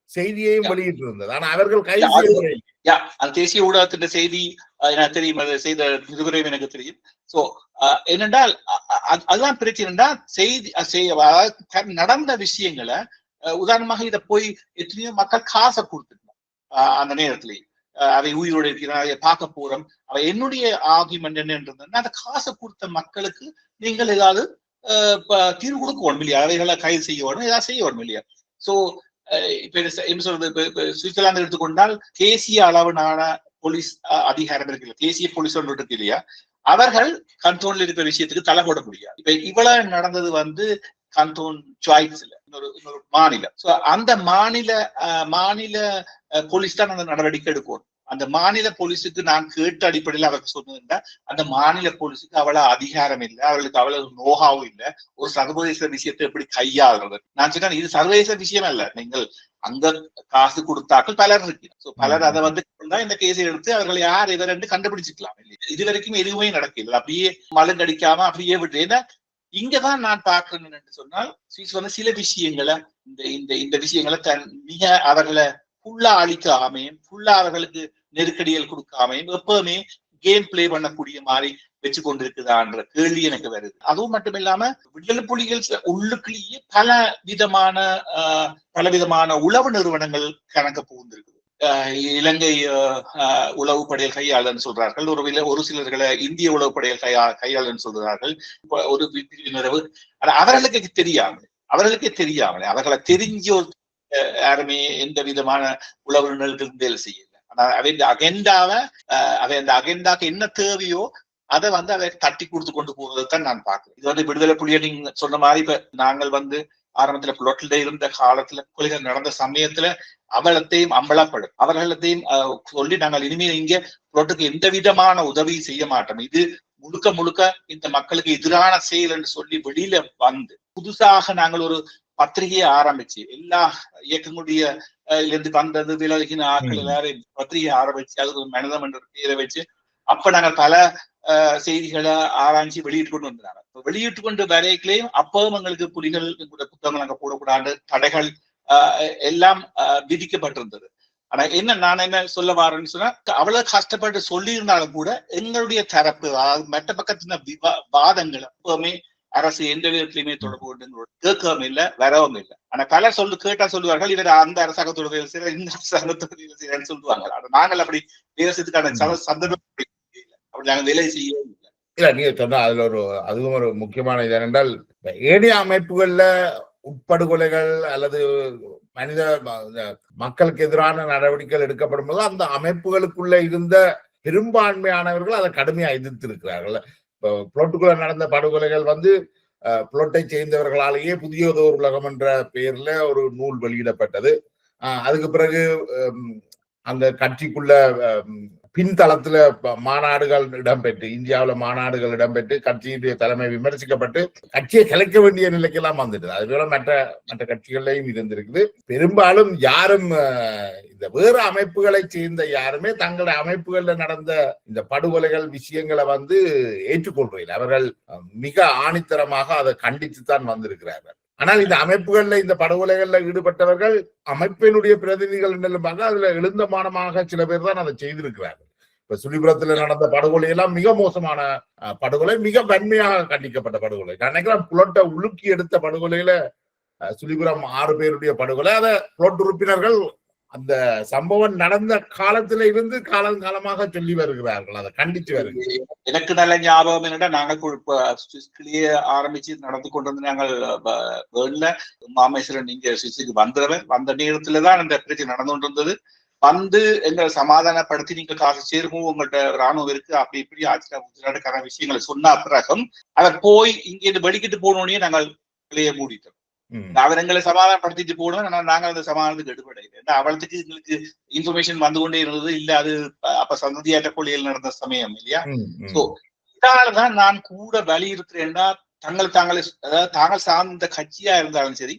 செய்தியையும் வெளியிட்டு இருந்தது. ஆனா அவர்கள் கைது செய்யப்படவில்லை. அந்த தேசிய ஊடகத்தின் செய்தி எனக்கு தெரியும், அதை செய்த நிருபரையும் எனக்கு தெரியும். சோ என்னென்றால் அதுதான் பிரச்சனை. செய்தி நடந்த விஷயங்களை உதாரணமாக இதை போய் எத்தனையோ மக்கள் காசை கொடுத்துருந்தோம் அந்த நேரத்திலேயே அவை உயிரோடு இருக்கிறான் அதை பார்க்க போறோம். அவை என்னுடைய ஆர்குமெண்ட் என்னன்றதுன்னா, அந்த காசை கொடுத்த மக்களுக்கு நீங்கள் ஏதாவது தீர்வு கொடுக்க வேணும் இல்லையா, அவைகளை கைது செய்ய வேணும், ஏதாவது செய்ய வேணும் இல்லையா. சோ இப்ப என்ன சொல்றது, சுவிட்சர்லாந்து எடுத்துக்கொண்டால் தேசிய அளவிலான போலீஸ் அதிகாரம் இருக்கு, தேசிய போலீஸ் ஒன்று இருக்கு இல்லையா, அவர்கள் கண்ட்ரோல் இருக்கிற விஷயத்துக்கு தலை போட முடியாது. இப்ப இவ்வளவு நடந்தது வந்து கண்ட்ரோல் சாய்ஸ்ல இன்னொரு மாநிலம். சோ அந்த மாநில போலீஸ் தான் அந்த நடவடிக்கை எடுக்கணும். அந்த மாநில போலீஸுக்கு நான் கேட்ட அடிப்படையில் அவருக்கு சொன்னதுன்னா, அந்த மாநில போலீஸுக்கு அவ்வளவு அதிகாரம் இல்லை, அவர்களுக்கு அவ்வளவு நோகாவும் இல்லை ஒரு சர்வதேச விஷயத்தை எப்படி கையாளுறது. நான் சொன்னேன் இது சர்வதேச விஷயம் அல்ல, நீங்கள் அங்க காசு கொடுத்தாக்கள் பலர் இருக்கு. பலர் அதை வந்து இந்த கேஸை எடுத்து அவர்கள் யார் இதை ரெண்டு கண்டுபிடிச்சிக்கலாம். இது வரைக்கும் எதுவுமே நடக்கல, அப்படியே மலங்கடிக்காம அப்படியே விட்டு. ஏன்னா இங்கதான் நான் பாக்குறேன் என்று சொன்னால், சுவிஸ் வந்து சில விஷயங்களை இந்த விஷயங்களை மிக அவர்களை ஃபுல்லா அழிக்காமையும் ஃபுல்லா அவர்களுக்கு நெருக்கடிகள் கொடுக்காமையும் எப்பவுமே கேம் பிளே பண்ணக்கூடிய மாதிரி வச்சு கொண்டிருக்குதான்ற கேள்வி எனக்கு வருது. அதுவும் மட்டும் இல்லாம விடுதலை புலிகள் உள்ளுக்குள்ளேயே பலவிதமான உளவு நிறுவனங்கள் கணக்க புகுந்திருக்குது. இலங்கை உளவு படையல் கையாளன்னு சொல்றார்கள், ஒரு சிலர்களை இந்திய உளவு படையல் கையாளன்னு சொல்றார்கள். ஒரு பிரிவினரவு அவர்களுக்கே தெரியாமலே அவர்களை தெரிஞ்ச ஒரு யாருமே எந்த விதமான உளவு நிறுவனங்களுக்கும் வேலை செய்யல. ஆனா அந்த அகெண்டாக்கு என்ன தேவையோ அதை அதை தட்டி கொடுத்து கொண்டு போறதைத்தான் நான் பார்க்கிறேன். இது விடுதலை புலியை நீங்க சொன்ன மாதிரி இப்ப நாங்கள் ஆரம்பத்துல புலோட்டில இருந்த காலத்துல கொலைகள் நடந்த சமயத்துல அவர்களத்தையும் அவர்களத்தையும் சொல்லி நாங்கள் இனிமேல் இங்க புலோட்டுக்கு எந்த விதமான உதவி செய்ய மாட்டோம், இது முழுக்க முழுக்க இந்த மக்களுக்கு எதிரான செயல் என்று சொல்லி வெளியில வந்து புதுசாக நாங்கள் ஒரு பத்திரிகையை ஆரம்பிச்சு எல்லா இயக்கங்களுடைய இருந்து வந்தது விலகின ஆட்கள் எல்லாரும் பத்திரிகை ஆரம்பிச்சு அதுக்கு ஒரு மனிதம் என்ற பெயரை வச்சு அப்ப நாங்கள் பல செய்திகளை ஆராய்ச்சி வெளியிட்டு கொண்டு வந்தாங்க. வெளியிட்டு கொண்டு வரைகளையும் அப்பவும் எங்களுக்கு புலிகள் புத்தகங்கள் அங்க போடக்கூடாது தடைகள் எல்லாம் விதிக்கப்பட்டிருந்தது. ஆனா நான் என்ன சொல்ல வரேன்னு சொன்னா, அவ்வளவு கஷ்டப்பட்டு சொல்லி இருந்தாலும் கூட எங்களுடைய தரப்பு மற்ற பக்கத்தின வாதங்கள் எப்பவுமே அரசு எந்த விதத்திலுமே தொடர்பு கொண்டு கேட்கவும் இல்லை, வரவும் இல்லை. ஆனா பலர் கேட்டா சொல்லுவார்கள், இவர் அந்த அரசாங்கத்தோட வேலை செய்யற இந்த அரசாங்கத்தோட வேலை செய்யறன்னு சொல்லுவாங்க. நாங்கள் அப்படி வேலை செய்யறதுக்கான சந்தர்ப்பம் அப்படி நாங்கள் வேலை செய்யவும் இல்லை. இல்ல நீங்க சொன்னா அதுல அதுவும் ஒரு முக்கியமான இது என்னென்றால், ஏனைய அமைப்புகள்ல உட்படுகொலைகள் அல்லது மனித மக்களுக்கு எதிரான நடவடிக்கைகள் எடுக்கப்படும் போது அந்த அமைப்புகளுக்குள்ள இருந்த பெரும்பான்மையானவர்கள் அதை கடுமையா எதிர்த்திருக்கிறார்கள். புலோட்டுக்குள்ள நடந்த படுகொலைகள் புலோட்டை சேர்ந்தவர்களாலேயே புதியதோர் உலகம் என்ற பெயர்ல ஒரு நூல் வெளியிடப்பட்டது. அதுக்கு பிறகு அந்த கட்சிக்குள்ள பின்தளத்துல மாநாடுகள் இடம்பெற்று, இந்தியாவில மாநாடுகள் இடம்பெற்று கட்சியுடைய தலைமை விமர்சிக்கப்பட்டு கட்சியை கலைக்க வேண்டிய நிலைக்கெல்லாம் வந்துட்டு, அது போல மற்ற கட்சிகள்லையும் இருந்திருக்குது. பெரும்பாலும் யாரும் இந்த வேறு அமைப்புகளை சேர்ந்த யாருமே தங்களுடைய அமைப்புகள்ல நடந்த இந்த படுகொலைகள் விஷயங்களை ஏற்றுக்கொள்றதில்லை. அவர்கள் மிக ஆணித்தரமாக அதை கண்டித்துத்தான் வந்திருக்கிறார்கள். ஆனால் இந்த அமைப்புகள்ல இந்த படுகொலைகள்ல ஈடுபட்டவர்கள் அமைப்பினுடைய பிரதிநிதிகள் என்றாலும் அதுல எழுந்தமானமாக சில பேர் தான் அதை செய்திருக்கிறார்கள். இப்ப சுழிபுரத்துல நடந்த படுகொலை எல்லாம் மிக மோசமான படுகொலை, மிக வன்மையாக கண்டிக்கப்பட்ட படுகொலை. நான் நினைக்கிறேன் புலோட்டை உலுக்கி எடுத்த படுகொலையில சுழிபுரம் 6 பேருடைய படுகொலை, அதை புலோட் உறுப்பினர்கள் அந்த சம்பவம் நடந்த காலத்துல இருந்து காலமாக சொல்லி வருகிறார்கள், அதை கண்டிச்சு வருகிறார்கள். எனக்கு நல்ல ஞாபகம் என்னடா, நாங்கள் ஆரம்பிச்சு நடந்து கொண்டு வந்து நாங்கள் மாமேஸ்வரன் இங்க சுவிஸுக்கு வந்த நேரத்துலதான் அந்த பிரச்சனை நடந்து கொண்டு இருந்தது. எங்களை சமாதானப்படுத்தி நீங்க காசு சேருவோம், உங்கள்கிட்ட ராணுவம் இருக்கு அப்படி இப்படி ஆட்சிக்கான விஷயங்களை சொன்ன பிறகும் அவர் போய் இங்க வெளிக்கிட்டு போனோடனே நாங்கள் பிள்ளைய மூடிட்டோம். அவர் எங்களை சமாதானப்படுத்திட்டு போடுவோம், நாங்க அந்த சமாதானத்துக்கு எடுபடையில அவளுக்கு எங்களுக்கு இன்ஃபர்மேஷன் வந்து கொண்டே இருந்தது. இல்ல அது அப்ப சந்ததியாட்ட கொள்ளையில் நடந்த சமயம் இல்லையா? சோ இதனாலதான் நான் கூட வலியுறுத்துறேன்னா, தாங்கள் சார்ந்த கட்சியா இருந்தாலும் சரி,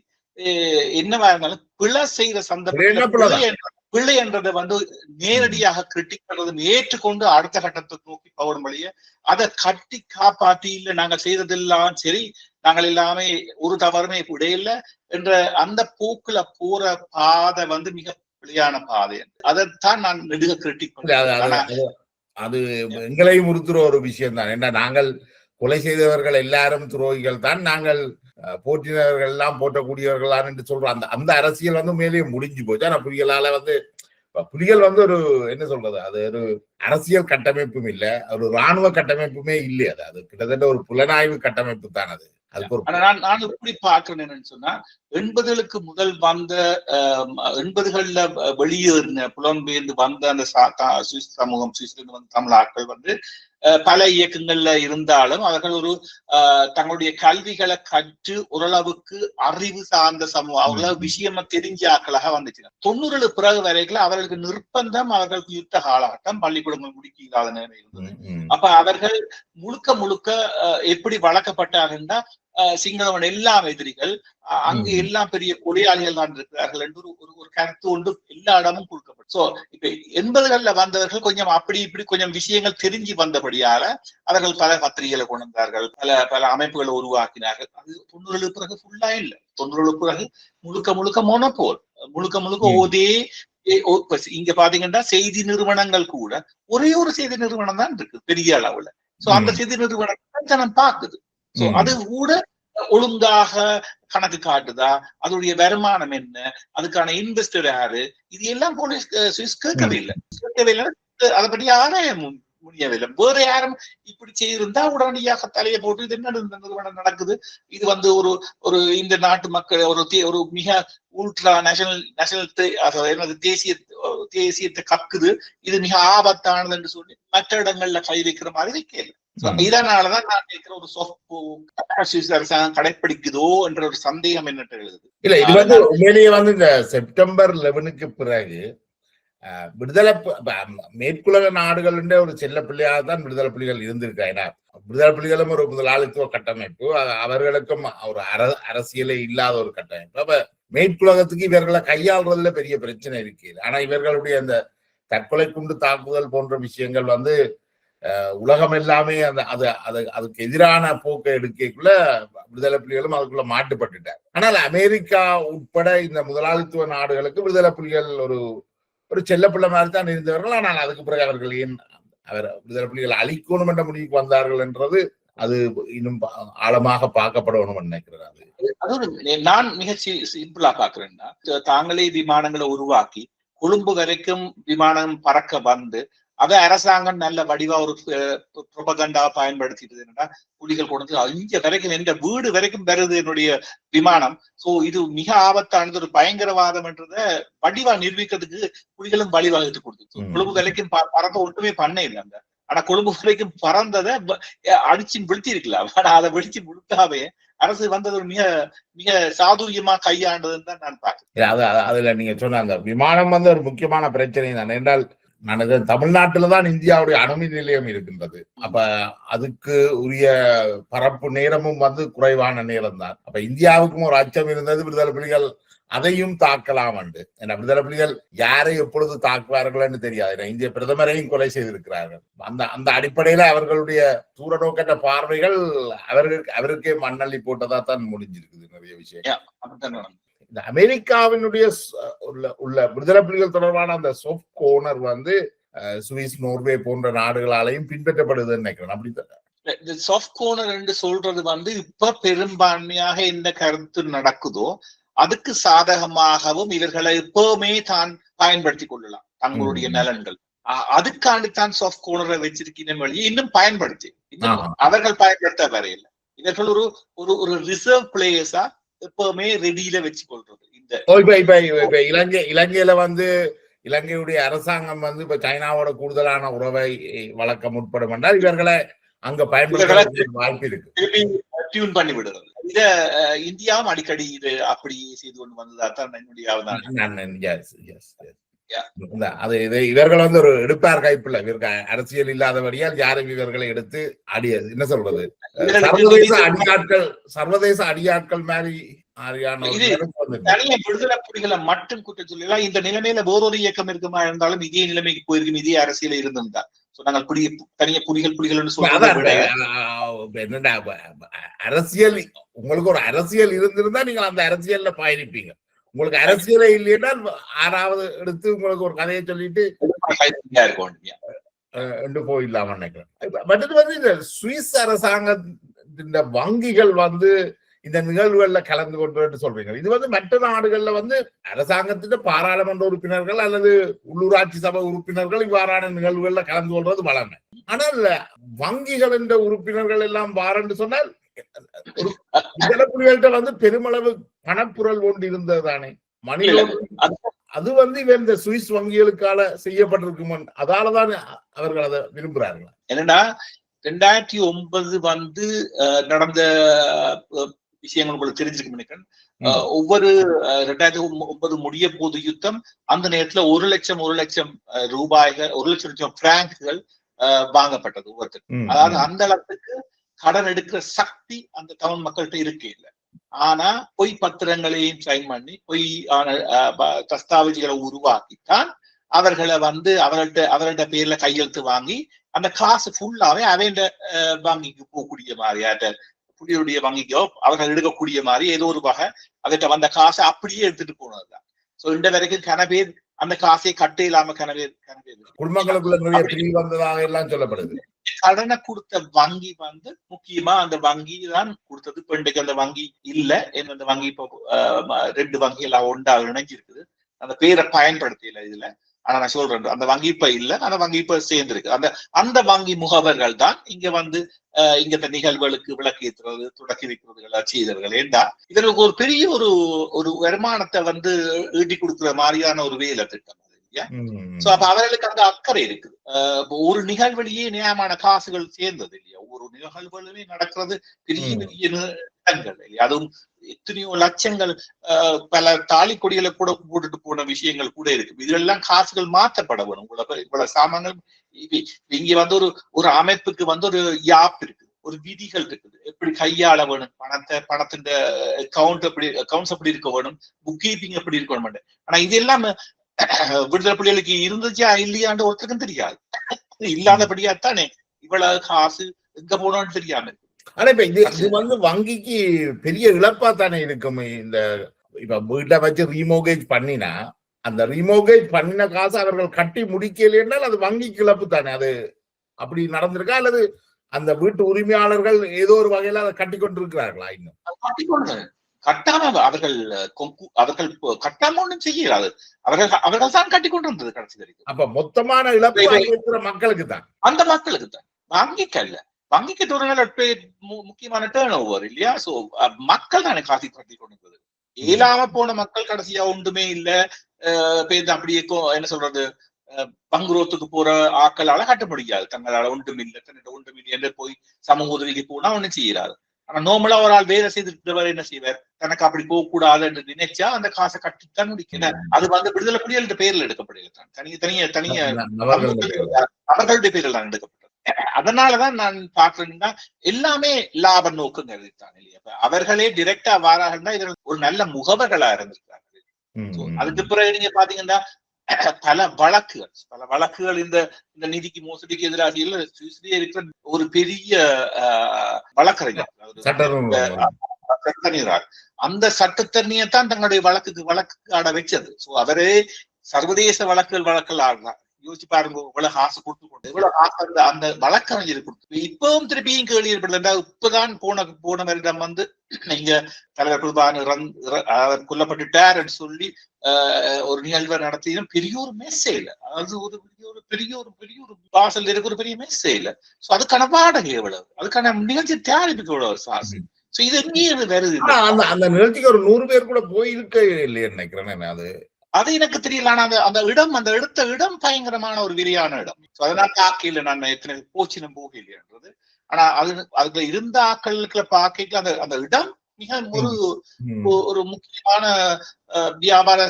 என்னவா இருந்தாலும் பிழை செய்யற சந்தர்ப்பம் பிள்ளை என்றதை நேரடியாக கிரிட்டிக் பண்றது ஏற்றுக்கொண்டு அடுத்த கட்டத்துக்கு நோக்கி போகும் வழிய அதை கட்டி காப்பாற்றி இல்லை நாங்கள் செய்ததெல்லாம் சரி, நாங்கள் எல்லாமே ஒரு தவறுமே இடையில என்ற அந்த போக்குல போற பாதை மிக பிழையான பாதை. அதைத்தான் நான் நெடுக கிரிட்டிக் பண்றேன். அது எங்களையும் உறுத்துற ஒரு விஷயம் தான். ஏன்னா நாங்கள் கொலை செய்தவர்கள் எல்லாரும் துரோகிகள் தான், நாங்கள் போற்றினவர்கள் எல்லாம் போற்றக்கூடியவர்கள் தான் என்று சொல்றோம். அந்த அரசியல் மேலேயே முடிஞ்சு போச்சு. ஆனா புலிகளால புலிகள் ஒரு என்ன சொல்றது, அது ஒரு அரசியல் கட்டமைப்பும் இல்ல, ஒரு ராணுவ கட்டமைப்புமே இல்லை. அது கிட்டத்தட்ட ஒரு புலனாய்வு கட்டமைப்பு தான். நான் எப்படி பார்க்கிறேன் என்னன்னு சொன்னா, 80களுக்கு முதல் வந்த 80கள்ல வெளியேறின புலம்பெயர்ந்து வந்த அந்த சுவிஸ் சமூகம், சுவிஸ்ல வந்த தமிழ் ஆட்கள் பல இயக்கங்கள்ல இருந்தாலும் அவர்கள் ஒரு தங்களுடைய கல்விகளை கற்று ஓரளவுக்கு அறிவு சார்ந்த சமூகம், அவர்களால் விஷயமா தெரிஞ்ச ஆட்களாக வந்துச்சு. 90 பிறகு வரைக்கும் அவர்களுக்கு நிர்பந்தம், அவர்களுக்கு யுத்த காலகட்டம், பள்ளிக்கூடங்கள் முடிக்காத நேரம் இருந்தது. அப்ப அவர்கள் முழுக்க எப்படி வளர்க்கப்பட்டாங்கன்னா, சிங்களவன் எல்லாம் எதிரிகள், அங்கு எல்லாம் பெரிய கொலையாளிகள் தான் இருக்கிறார்கள் என்று ஒரு கருத்து ஒன்று எல்லா இடமும் கொடுக்கப்படும். சோ இப்ப 80கள்ல வந்தவர்கள் கொஞ்சம் அப்படி இப்படி கொஞ்சம் விஷயங்கள் தெரிஞ்சு வந்தபடியால அவர்கள் பல பத்திரிகைகளை கொண்டு வந்தார்கள், பல அமைப்புகளை உருவாக்கினார்கள். அது 90 பிறகு ஃபுல்லா இல்லை. 90 பிறகு முழுக்க மொனப்போல், முழுக்க ஒரே இங்க பாத்தீங்கன்னா செய்தி நிறுவனங்கள் கூட ஒரே ஒரு செய்தி நிறுவனம் தான் இருக்கு பெரிய அளவுல. சோ அந்த செய்தி நிறுவனம் தான் ஜனம் பாக்குது. சோ அது கூட ஒழுங்காக கணக்கு காட்டுதா, அதோடைய வருமானம் என்ன, அதுக்கான இன்வெஸ்டர் யாரு, இது எல்லாம் போலீஸ் கேட்கவே இல்லை. அதை பற்றி ஆராய முடியவில்லை. வேற யாரும் இப்படி செய்திருந்தா உடனடியாக தலையை போட்டு இது என்ன நிறுவனம் நடக்குது, இது ஒரு ஒரு இந்த நாட்டு மக்கள் ஒரு மிக உல்ட்ரா நேஷனல் தேசியத்தை கக்குது, இது மிக ஆபத்தானது என்று சொல்லி மற்ற இடங்கள்ல கை வைக்கிற மாதிரி வைக்கல. இதனாலதான் நான் கேட்கிற ஒரு அரசாங்கம் கடைப்பிடிக்குதோ என்ற ஒரு சந்தேகம் என்னட்டு எழுதுது. இல்ல இது உண்மையிலேயே இந்த செப்டம்பர் 11க்கு பிறகு விடுதலை மேற்குலக நாடுகள் ஒரு செல்ல பிள்ளையாக தான் விடுதலை புலிகள் இருந்திருக்காங்க. விடுதலை புலிகளும் ஒரு முதலாளித்துவ கட்டமைப்பு, அவர்களுக்கும் ஒரு அரசியலே இல்லாத ஒரு கட்டமைப்பு. அப்ப மேற்குலகத்துக்கு இவர்களை கையாளுறதுல பெரிய பிரச்சனை இருக்கு. ஆனா இவர்களுடைய அந்த தற்கொலை குண்டு தாக்குதல் போன்ற விஷயங்கள் உலகம் எல்லாமே அதுக்கு எதிரான போக்கை எடுக்கக்குள்ள விடுதலை புலிகளும் அதுக்குள்ள மாட்டுப்பட்டுட்டார். ஆனால் அமெரிக்கா உட்பட இந்த முதலாளித்துவ நாடுகளுக்கு விடுதலை புலிகள் ஒரு செல்ல பிள்ளை மாதிரி தான் இருந்தவர்கள். ஆனால் அதுக்கு பிறகு அவர்கள் ஏன் விடுதலை புலிகள் அழிக்கணும் என்ற முடிவுக்கு வந்தார்கள் என்றது அது இன்னும் ஆழமாக பார்க்கப்படணும் நினைக்கிறார். நான் மிக சிம்பிளா பாக்குறேன்னா, தாங்களே விமானங்களை உருவாக்கி கொழும்பு வரைக்கும் விமானம் பறக்க வந்து அதை அரசாங்கம் நல்ல வடிவா ஒரு புரோபகண்டா பயன்படுத்திட்டு என்னன்னா, புலிகள் கொண்டு இங்க வரைக்கும் எந்த வீடு வரைக்கும் வருது என்னுடைய விமானம். சோ இது மிக ஆபத்தானது, ஒரு பயங்கரவாதம் என்றத வடிவா நிரூபிக்கிறதுக்கு புலிகளும் வழிவகுத்து கொடுத்து கொழும்பு வரைக்கும் பறக்க ஒன்றுமே பண்ண இல்லைங்க. ஆனா கொழும்பு வரைக்கும் பறந்ததை அடிச்சு விழுத்தி இருக்கலாம். ஆனா அதை வெடிச்சு முழுக்காவே அரசு வந்தது ஒரு மிக மிக சாதுரியமா கையாண்டதுன்னு தான் நான் பாக்கிறேன். அதுல நீங்க சொன்ன அந்த விமானம் ஒரு முக்கியமான பிரச்சனை தான். என்றால் தமிழ்நாட்டில்தான் இந்தியாவுடைய அணுமின் நிலையம் இருக்கின்றது. அப்ப அதுக்கு உரிய பரப்பு நேரமும் குறைவான நேரம் தான். அப்ப இந்தியாவுக்கும் ஒரு அச்சம் இருந்தது, விடுதலை புலிகள் அதையும் தாக்கலாம் என்று. ஏன்னா விடுதலை புலிகள் யாரை எப்பொழுது தாக்குவார்கள் என்று தெரியாது. ஏன்னா இந்திய பிரதமரையும் கொலை செய்திருக்கிறார்கள். அந்த அடிப்படையில அவர்களுடைய தூர நோக்கற்ற பார்வைகள் அவருக்கே மண்ணள்ளி போட்டதா தான் முடிஞ்சிருக்குது நிறைய விஷயம். இந்த அமெரிக்காவினுடைய உள்ள விடுதலை புலிகள் தொடர்பான அந்த சாஃப்ட் கோர்னர் சுவிஸ், நோர்வே போன்ற நாடுகளாலையும் பின்பற்றப்படுதுன்னு நினைக்கிறேன். அப்படி சாஃப்ட் கோர்னர் என்று சொல்றது இப்ப பெரும்பான்மையாக என்ன கருத்து நடக்குதோ அதுக்கு சாதகமாகவும் இவர்களை எப்பவுமே தான் பயன்படுத்திக் கொள்ளலாம் தங்களுடைய நலன்கள். அதுக்காண்டித்தான் சாஃப்ட் கோர்னரை வச்சிருக்கிற வழியை இன்னும் பயன்படுத்தி அவர்கள் பயன்படுத்த வரையில்லை. இவர்கள் ஒரு ரிசர்வ் பிளேயர்ஸா எப்பவுமே ரெடியில வச்சு கொள்றது. இந்த இலங்கையில இலங்கையுடைய அரசாங்கம் இப்ப சைனாவோட கூடுதலான உறவை வளர்க்க முற்படும் என்றால் இவர்களை அங்க பயன்படுத்த வாய்ப்பு இருக்கு, பண்ணி விடுறது. இத இந்தியாவும் அடிக்கடி இது அப்படி செய்து கொண்டு வந்ததான் என்னுடைய இவர்கள் ஒரு எடுப்பார் கைப்பில்லை. இவருக்கு அரசியல் இல்லாதபடியால் யாரும் இவர்களை எடுத்து என்ன சொல்றது, சர்வதேச அடியாட்கள் மாதிரி விடுதலை புலிகளை மட்டும் குற்றம் சொல்லலாம். இந்த நிலைமையில வேறொரு இயக்கம் இருக்குமா இருந்தாலும் இதே நிலைமைக்கு போயிருக்கும், இதே அரசியல இருந்திருந்தா. தனியா புலிகள் என்னடா அரசியல், உங்களுக்கு ஒரு அரசியல் இருந்திருந்தா நீங்கள் அந்த அரசியல்ல பயணிப்பீங்க. உங்களுக்கு அரசியலே இல்லைன்னா ஆறாவது எடுத்து உங்களுக்கு ஒரு கதையை சொல்லிட்டு போயிடலாம நினைக்கிறேன். மற்றது இந்த சுவிஸ் அரசாங்கத்தின் வங்கிகள் இந்த நிகழ்வுகள்ல கலந்து கொண்டு சொல்றீங்க. இது மற்ற நாடுகள்ல அரசாங்கத்தின் பாராளுமன்ற உறுப்பினர்கள் அல்லது உள்ளூராட்சி சபை உறுப்பினர்கள் இவ்வாறான நிகழ்வுகள்ல கலந்து கொள்றது வளமை. ஆனால் வங்கிகள் என்ற உறுப்பினர்கள் எல்லாம் வாரன்னு சொன்னால் ஒரு விடுதலை புலிகள்கிட்ட பெருமளவு பணப்புரல் ஒன்று இருந்தது தானே அது இவன் இந்த சுவிஸ் வங்கிகளுக்கால செய்யப்பட்டிருக்கும். அதாலதான் அவர்கள் அதை விரும்புறார்கள். என்னன்னா 2009 நடந்த விஷயங்கள் உங்களுக்கு தெரிஞ்சிருக்கும் நினைக்கிறேன். ஒவ்வொரு 2009 முடிய போது யுத்தம், அந்த நேரத்துல 1 லட்சம் ரூபாய்கள், 1 லட்சம் பிராங்குகள் வாங்கப்பட்டது ஒவ்வொருத்தருக்கும். அதாவது அந்த அளவுக்கு கடன் எடுக்கிற சக்தி அந்த தமிழ் மக்கள்கிட்ட இருக்கு இல்லை. ஆனா பொய் பத்திரங்களையும் சைன் பண்ணி பொய் தஸ்தாவேஜுகளை உருவாக்கித்தான் அவர்களை அவர்கள்ட்ட பேர்ல கையெழுத்து வாங்கி அந்த காசு ஃபுல்லாவே அவன் வங்கிக்கு போகக்கூடிய மாதிரி, புலியுடைய வங்கிக்கோ அவர்கள் எடுக்கக்கூடிய மாதிரி ஏதோ ஒரு வகை அவர்கிட்ட வந்த காசை அப்படியே எடுத்துட்டு போனதுதான். சோ இந்த வரைக்கும் கனவேர் அந்த காசை கட்ட இல்லாம கனவேர் குடும்பங்களுக்குள்ள நிறைய பிரிவு வந்ததாக எல்லாம் சொல்லப்படுது. கடனை கொடுத்த வங்கி வந்து முக்கியமா அந்த வங்கி தான் கொடுத்தது. இப்ப இன்றைக்கு அந்த வங்கி இல்ல, அந்த வங்கி இப்போ 2 வங்கி எல்லாம் ஒன்றா இணைஞ்சிருக்குது. அந்த பேரை பயன்படுத்தல இதுல. ஆனா நான் சொல்றேன், அந்த வங்கி இப்ப இல்ல, அந்த வங்கி இப்ப சேர்ந்திருக்கு. அந்த வங்கி முகவர்கள் தான் இங்க வந்து இங்க நிகழ்வுகளுக்கு விளக்கேற்றுறது, தொடக்கி வைக்கிறதுகள் செய்தவர்கள். ஏண்டா இதற்கு ஒரு பெரிய ஒரு வருமானத்தை வந்து ஈட்டி கொடுக்குற மாதிரியான ஒரு வேலை திட்டம். சோ அப்ப அவர்களுக்கு அந்த அக்கறை இருக்குது. ஒரு நிகழ்வெளியே நியாயமான காசுகள் சேர்ந்தது இல்லையா, ஒரு நிகழ்வுகளுமே நடக்கிறது பெரிய பெரிய இடங்கள் இல்லையா, அதுவும் எத்தனையோ லட்சங்கள் பல தாலி கொடிகளை கூட போட்டுட்டு போன விஷயங்கள் கூட இருக்கு. இதெல்லாம் காசுகள் மாற்றப்பட வேணும். இவ்வளவு சாமான்கள் இங்க வந்து ஒரு அமைப்புக்கு வந்து ஒரு யாப் இருக்குது, ஒரு விதிகள் இருக்குது, எப்படி கையாள வேணும் பணத்தின் அக்கௌண்ட்ஸ் எப்படி இருக்க வேணும், புக் கீப்பிங் எப்படி இருக்கணும். ஆனா இது எல்லாம் விடுதலை புலிகளுக்கு இருந்துச்சா இல்லையான்னு ஒருத்தருக்கும் தெரியாது. இல்லாதபடியாத்தானே இவ்வளவு காசு எங்க போனோம்னு தெரியாம இருக்கு. ஆனா இப்ப இது வந்து வங்கிக்கு பெரிய இழப்பா தானே இருக்கும். இந்த இப்ப வீட்டை வச்சு ரீமோகேஜ் பண்ணினா அந்த ரீமோகேஜ் பண்ணின காசு அவர்கள் கட்டி முடிக்கலைன்னால் அது வங்கிக்கு இழப்பு தானே. அது அப்படி நடந்திருக்கா, அல்லது அந்த வீட்டு உரிமையாளர்கள் ஏதோ ஒரு வகையில அதை கட்டி கொண்டிருக்கிறார்களா? இன்னும் கட்டாம அவர்கள் கட்டாம ஒன்றும் செய்யலாது. அவர்கள் தான் கட்டி கொண்டு வந்தது கடைசி வரைக்கும். அப்ப மொத்தமான இழப்பு மக்களுக்கு தான், அந்த மக்களுக்கு தான், வங்கிக்கு அல்ல. வங்கிக்கு முக்கியமான டேர்ன் ஓவர் இல்லையா. சோ மக்கள் தானே காசி கட்டி கொண்டு வந்தது. இயலாம போன மக்கள் கடைசியா ஒன்றுமே இல்ல அப்படியே என்ன சொல்றது, பங்குரோத்துக்கு போற ஆக்களால கட்ட முடியாது. தங்களால ஒன்றும் இல்லை, தன்னிட்ட ஒன்றும் இல்லை என்று போய் சமூக உதவிக்கு போனா ஒண்ணும் செய்யறாரு. ஆனா நார்மலா ஒரு ஆள் வேலை செய்திருக்கிறவர் என்ன செய்வார், தனக்கு அப்படி போக கூடாது என்று நினைச்சா அந்த காசை கட்டித்தான் முடிக்கிறார். அது வந்து விடுதலை புலிகள் பேர்ல எடுக்கப்படுகிறது, தனிய அவர்களுடைய பேரில் தான் எடுக்கப்பட்டது. அதனாலதான் நான் பாக்குறேன்னா எல்லாமே லாப நோக்கம் கருதித்தான் இல்லையா. அவர்களே டிரெக்டா வாராங்கன்னா இவர்கள் ஒரு நல்ல முகவர்களா இருந்திருக்காங்க. அதுக்கு பிறகு நீங்க பாத்தீங்கன்னா பல வழக்குகள் இந்த நிதிக்கு மோசடிக்கு எதிராக இருக்கிற ஒரு பெரிய வழக்கறிஞர் சட்டத்தணியர், அந்த சட்டத்தரணியத்தான் தங்களுடைய வழக்கு ஆட வச்சது. சோ அவரே சர்வதேச வழக்குகள் ஆடுறார். யோசிச்சு பாருங்க, இவ்வளவு காசு கொடுத்து கொண்டு இவ்வளவு காசு அந்த வழக்கறிஞர் கொடுத்து. இப்பவும் திருப்பியும் கேள்வி ஏற்படுது. இப்பதான் போன வருடம் வந்து நீங்க தலைவர் பிரபாகரன் கொல்லப்பட்டுட்டார் சொல்லி ஒரு நிகழ்வை நடத்தியும் பெரிய ஒரு மெஸ்ஸே இல்லை. அதாவது பெரிய ஒரு வாசல் இருக்க ஒரு பெரிய மெஸ்ஸே இல்லை. சோ அதுக்கான வாடகை எவ்வளவு, அதுக்கான நிகழ்ச்சி தயாரிப்புக்கு எவ்வளவு காசு. சோ இது எங்கேயும் வருது. அந்த நிகழ்ச்சிக்கு ஒரு 100 பேர் கூட போயிருக்க இல்லைன்னு நினைக்கிறேன். அது எனக்கு தெரியல. ஆனா அந்த எடுத்த இடம் பயங்கரமான ஒரு விரியான இடம். அதனால தாக்கையில நான் எத்தனை போச்சினம் போகலைன்றது. ஆனா அதுல இருந்த ஆக்களுக்கு பார்க்க அந்த இடம் மிக ஒரு முக்கியமான வியாபார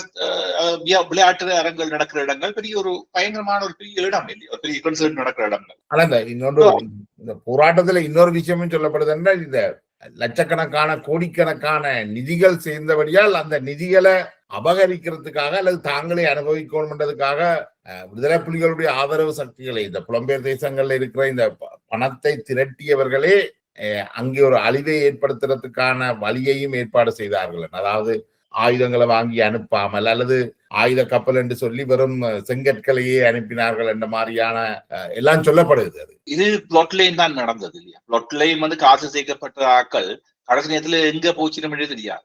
விளையாட்டு அரங்குகள் நடக்கிற இடங்கள், பெரிய ஒரு பயங்கரமான ஒரு பெரிய இடம் இல்லையா, ஒரு பெரிய கன்சர்ட் நடக்கிற இடங்கள். ஆனா இந்த போராட்டத்துல இன்னொரு விஷயமும் சொல்லப்படுது என்றால், இந்த லட்சக்கணக்கான கோடிக்கணக்கான நிதிகள் சேர்ந்தபடியால் அந்த நிதிகளை அபகரிக்கிறதுக்காக அல்லது தாங்களே அனுபவிக்கணும்ன்றதுக்காக விடுதலை புலிகளுடைய ஆதரவு சக்திகளை, இந்த புலம்பெயர் தேசங்கள்ல இருக்கிற இந்த பணத்தை திரட்டியவர்களே அங்கே ஒரு அழிவை ஏற்படுத்துறதுக்கான வழியையும் ஏற்பாடு செய்தார்கள். அதாவது ஆயுதங்களை வாங்கி அனுப்பாமல் அல்லது ஆயுத கப்பல் என்று சொல்லி வெறும் செங்கற்களையே அனுப்பினார்கள் என்ற மாதிரியான எல்லாம் சொல்லப்படுது. அது இது பிளாட்லைன் தான் நடந்தது இல்லையா. பிளாட்லைன் வந்து காசு சேர்க்கப்பட்ட ஆக்கள் கடைசி நேரத்துல எங்க போச்சுன்னு தெரியாது,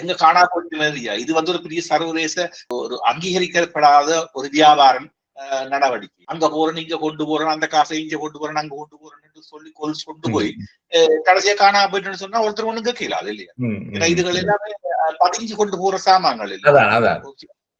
எங்க காணா போச்சுன்னு தெரியாது. இது வந்து ஒரு பெரிய சர்வதேச ஒரு அங்கீகரிக்கப்படாத ஒரு வியாபாரம் நடவடிக்கை. அங்க போறேன், இங்க கொண்டு போறேன், அந்த காசை இங்க கொண்டு போறேன், அங்க கொண்டு போறேன்னு சொல்லி கொண்டு போய் கடைசியா காணா போயிட்டு சொன்னா ஒருத்தர் ஒண்ணு கேட்கலாது இல்லையா. ஏன்னா இதுகள் எல்லாமே பதிஞ்சு கொண்டு போற சாமான்கள் இல்லையா.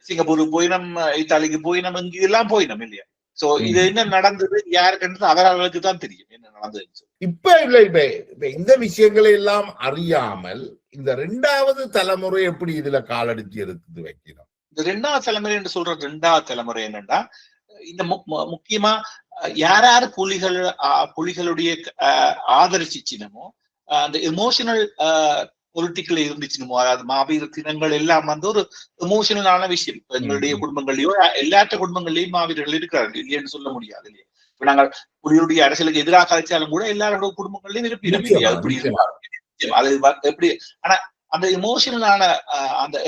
சிங்கப்பூருக்கு போயினம், இத்தாலிக்கு போயினம், இங்க எல்லாம் போயினம் இல்லையா. சோ இது என்ன நடந்தது யாருக்குன்றது அவர்களுக்கு தான் தெரியும் என்ன நடந்தது. இப்ப இந்த விஷயங்களை எல்லாம் அறியாமல் இந்த 2வது தலைமுறை எப்படி இதுல காலடிச்சு எடுத்து வைக்கணும். இந்த 2வது தலைமுறை என்று சொல்ற 2வது தலைமுறை என்னன்னா, இந்த முக்கியமா யார் புலிகளுடைய ஆதரிச்சினமோ அந்த எமோஷனல் பொலிட்டிக்கல் இருந்துச்சுமோ, அதாவது மாவீர தினங்கள் எல்லாம் வந்து ஒரு எமோஷனலான விஷயம். எங்களுடைய குடும்பங்களையோ எல்லாற்ற குடும்பங்களையும் மாவீரர்கள் இருக்கிறார்கள் இல்லைன்னு சொல்ல முடியாது இல்லையா. இப்ப நாங்கள் புலிகளுடைய அரசியலுக்கு எதிராக கழிச்சாலும் கூட எல்லாரோட குடும்பங்களையும் இருப்பீங்க. அது எப்படி, ஆனா அந்த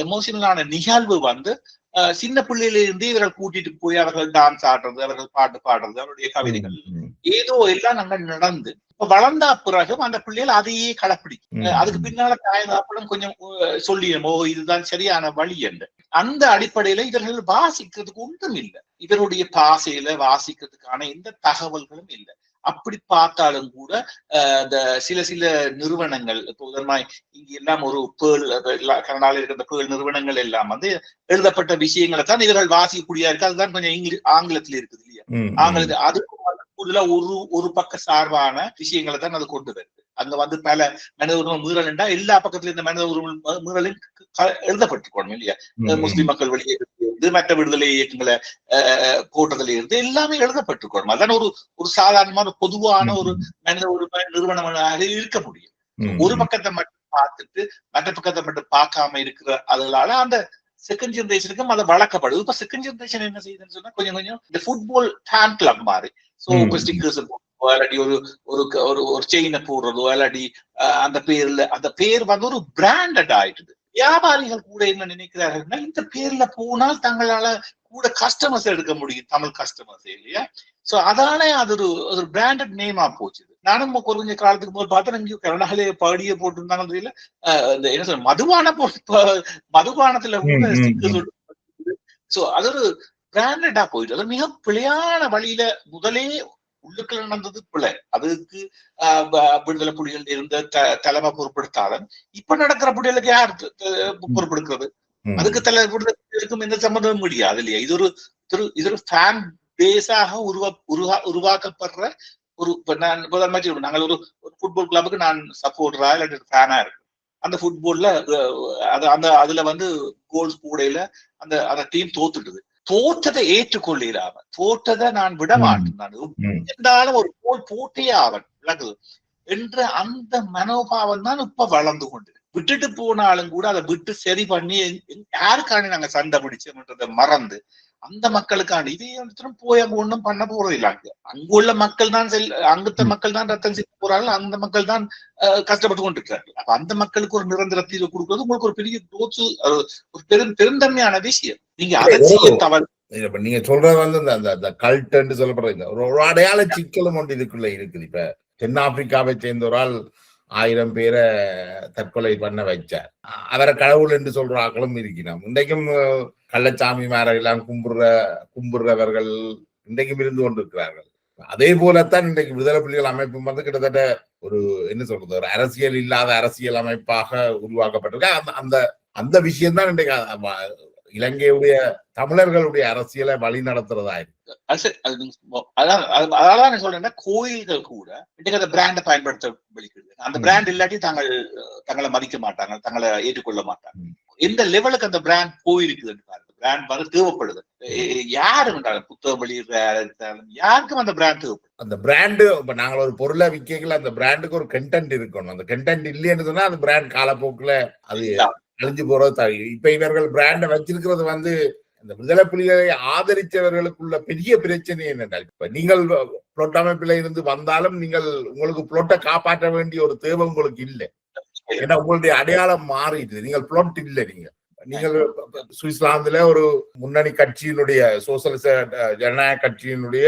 எமோஷனலான நிகழ்வு வந்து சின்ன பிள்ளையில இருந்து இவர்கள் கூட்டிட்டு போய் அவர்கள் டான்ஸ் ஆடுறது, அவர்கள் பாட்டு பாடுறது, அவருடைய கவிதைகள் ஏதோ எல்லாம் நாங்கள் நடந்து இப்ப வளர்ந்த பிறகு அந்த பிள்ளைகள் அதையே கடைப்பிடிக்கும். அதுக்கு பின்னால தாயதாப்படம் கொஞ்சம் சொல்லிடுமோ இதுதான் சரியான வழி என்று. அந்த அடிப்படையில இவர்கள் வாசிக்கிறதுக்கு ஒன்றும் இல்லை, இவருடைய பாசையில வாசிக்கிறதுக்கான எந்த தகவல்களும் இல்லை. அப்படி பார்த்தாலும் கூட இந்த சில நிறுவனங்கள் இப்போ உதாரணமாய் இங்க எல்லாம் ஒரு கனடாவில் இருக்கிற பேர்ல் நிறுவனங்கள் எல்லாம் வந்து எழுதப்பட்ட விஷயங்களை தான் இவர்கள் வாசிக்கக்கூடிய இருக்கு. அதுதான் கொஞ்சம் ஆங்கிலத்தில் இருக்குது இல்லையா, ஆங்கிலத்தில் அதுக்கும் கூடுதலா ஒரு பக்க சார்பான விஷயங்களை தான் அது கொண்டு வருது. அங்க வந்து பல மனித உரிமை மீறல் என்றா எல்லா பக்கத்துல இந்த மனித உரிமை மீறலின் எழுதப்பட்டிருக்கணும் இல்லையா. முஸ்லிம் மக்கள் வெளியே இருந்து மற்ற விடுதலை இயக்கங்களை போட்டதுல இருந்து எல்லாமே எழுதப்பட்டிருக்கணும். அதான் ஒரு சாதாரணமான பொதுவான ஒரு மனித உரிமை நிறுவனமாக இருக்க முடியும். ஒரு பக்கத்தை மட்டும் பார்த்துட்டு மற்ற பக்கத்தை மட்டும் பார்க்காம இருக்கிற அதனால அந்த செகண்ட் ஜெனரேஷனுக்கும் அதை வளர்க்கப்படுது. இப்ப செகண்ட் ஜெனரேஷன் என்ன செய்யுதுன்னு சொன்னா கொஞ்சம் இந்த ஃபுட்பால் ஃபேன் கிளப் மாதிரி ஸ்டிக்கர்ஸ் இல்லாட்டி ஒரு செயினை போடுறதோ இல்லாட்டி அந்த பேர் வந்து ஒரு பிராண்டட் ஆயிடுது. வியாபாரிகள் கூட என்ன நினைக்கிறார்கள், இந்த பேர்ல போனால் தங்களால கூட கஸ்டமர்ஸ் எடுக்க முடியும், தமிழ் கஸ்டமர்ஸ் இல்லையா. சோ அதனால அது ஒரு பிராண்டட் நேமா போச்சு. நானும் கொஞ்ச காலத்துக்கு போது பார்த்தா இங்க கர்நாடகாலே பாடிய போட்டிருந்தாங்க தெரியல, இந்த என்ன சொல்ற மதுபானத்துல கூட. சோ அது ஒரு பிராண்டடா போயிட்டு அது மிக பிழையான வழியில முதலே உள்ளுக்குள்ள நடந்தது பிள்ளை. அதுக்கு விடுதலை புலிகள் இருந்த தலைமை பொறுப்படுத்தாலும் இப்ப நடக்கிற புலிகளுக்கு யார் பொறுப்பெடுக்கிறது? அதுக்கு விடுதலைக்கும் எந்த சம்பந்தமும் முடியாது இல்லையா. இது ஒரு ஃபேன் பேஸாக உருவாக்கப்படுற ஒரு நாங்கள் ஒரு ஃபுட்பால் கிளப்புக்கு நான் சப்போர்டரா இல்லாட்டி ஃபேனா இருக்கு. அந்த ஃபுட்பால்ல அதுல வந்து கோல்ஸ் கூடையில அந்த டீம் தோற்றதை ஏற்றுக்கொள்ளாம தோற்றதை நான் விட மாட்டேன், இருந்தாலும் ஒரு கோல் போட்டே ஆவன் விளக்குது என்ற அந்த மனோபாவம் தான் இப்ப வளர்ந்து கொண்டு. விட்டுட்டு போனாலும் கூட அதை விட்டு சரி பண்ணி யாருக்காண்டி நாங்க சண்டை பிடிச்சோம்ன்றதை மறந்து அந்த மக்களுக்காண்டி இதே போய் அங்க ஒண்ணும் பண்ண போறது இல்லை. அங்குள்ள மக்கள் தான் அங்குத்த மக்கள் தான் ரத்தம் செய்ய போறாங்க, அந்த மக்கள் தான் கஷ்டப்பட்டு கொண்டு இருக்கிறார்கள். அப்ப அந்த மக்களுக்கு ஒரு நிரந்தர தீர்வு கொடுக்கறது உங்களுக்கு ஒரு பெரிய ஒரு பெருந்தன்மையான விஷயம். நீங்க அதை செய்ய தவறு. நீங்க சொல்றது வந்து அந்த கல்ட் சொல்லப்படுறது ஒரு அடையாள சிக்கலும் ஒன்று இதுக்குள்ள இருக்குது. இப்ப தென்னாப்பிரிக்காவை சேர்ந்த ஒரு ஆள் 1000 பேரை தற்கொலை பண்ண வச்சார். அவரை கடவுள் என்று சொல்ற ஆக்களும் இருக்கிறோம். இன்றைக்கும் கள்ளச்சாமி எல்லாம் கும்புறவர்கள் இன்றைக்கும் இருந்து கொண்டிருக்கிறார்கள். அதே போலத்தான் இன்றைக்கு விடுதலை புலிகள் அமைப்பு வந்து கிட்டத்தட்ட ஒரு என்ன சொல்றது ஒரு அரசியல் இல்லாத அரசியல் அமைப்பாக உருவாக்கப்பட்டிருக்க. அந்த விஷயம்தான் இன்றைக்கு இலங்கையுடைய தமிழர்களுடைய அரசியலை வழி நடத்துறதா இருக்கு. அதான் சொல்றேன்னா கோயில்கள் கூட இன்னைக்கு அந்த பிராண்டை பயன்படுத்த வெளிக்கிறது. அந்த பிராண்ட் இல்லாட்டி தங்களை மதிக்க மாட்டாங்க, தங்களை ஏற்றுக்கொள்ள மாட்டாங்க. எந்த லெவலுக்கு அந்த பிராண்ட் போயிருக்குதுன்னு பாருங்க. பிராண்ட் வந்து தேவைப்படுது. யாரு புத்தகம் வெளியிடுறாலும் யாருக்கும் அந்த பிராண்ட் தேவைப்படுது. அந்த பிராண்டு இப்ப நாங்கள் ஒரு பொருளை விற்கல, அந்த பிராண்டுக்கு ஒரு கண்டென்ட் இருக்கணும். அந்த கண்டென்ட் இல்லைன்னு சொன்னா அந்த பிராண்ட் காலப்போக்குல அது அழிஞ்சு போறது. இப்ப இவர்கள் பிராண்டை வச்சிருக்கிறது வந்து இந்த விடுதலை புலிகளை ஆதரிச்சவர்களுக்குள்ள பெரிய பிரச்சனை என்னென்றால், இப்ப நீங்கள் புளொட் அமைப்பில இருந்து வந்தாலும் நீங்கள் உங்களுக்கு புளொட்டை காப்பாற்ற வேண்டிய ஒரு தேவை உங்களுக்கு இல்லை. ஏன்னா உங்களுடைய அடையாளம் மாறிடுது. நீங்கள் புளொட் இல்லை. நீங்கள் சுவிட்சர்லாந்துல ஒரு முன்னணி கட்சியினுடைய சோசியலிச ஜனநாயக கட்சியினுடைய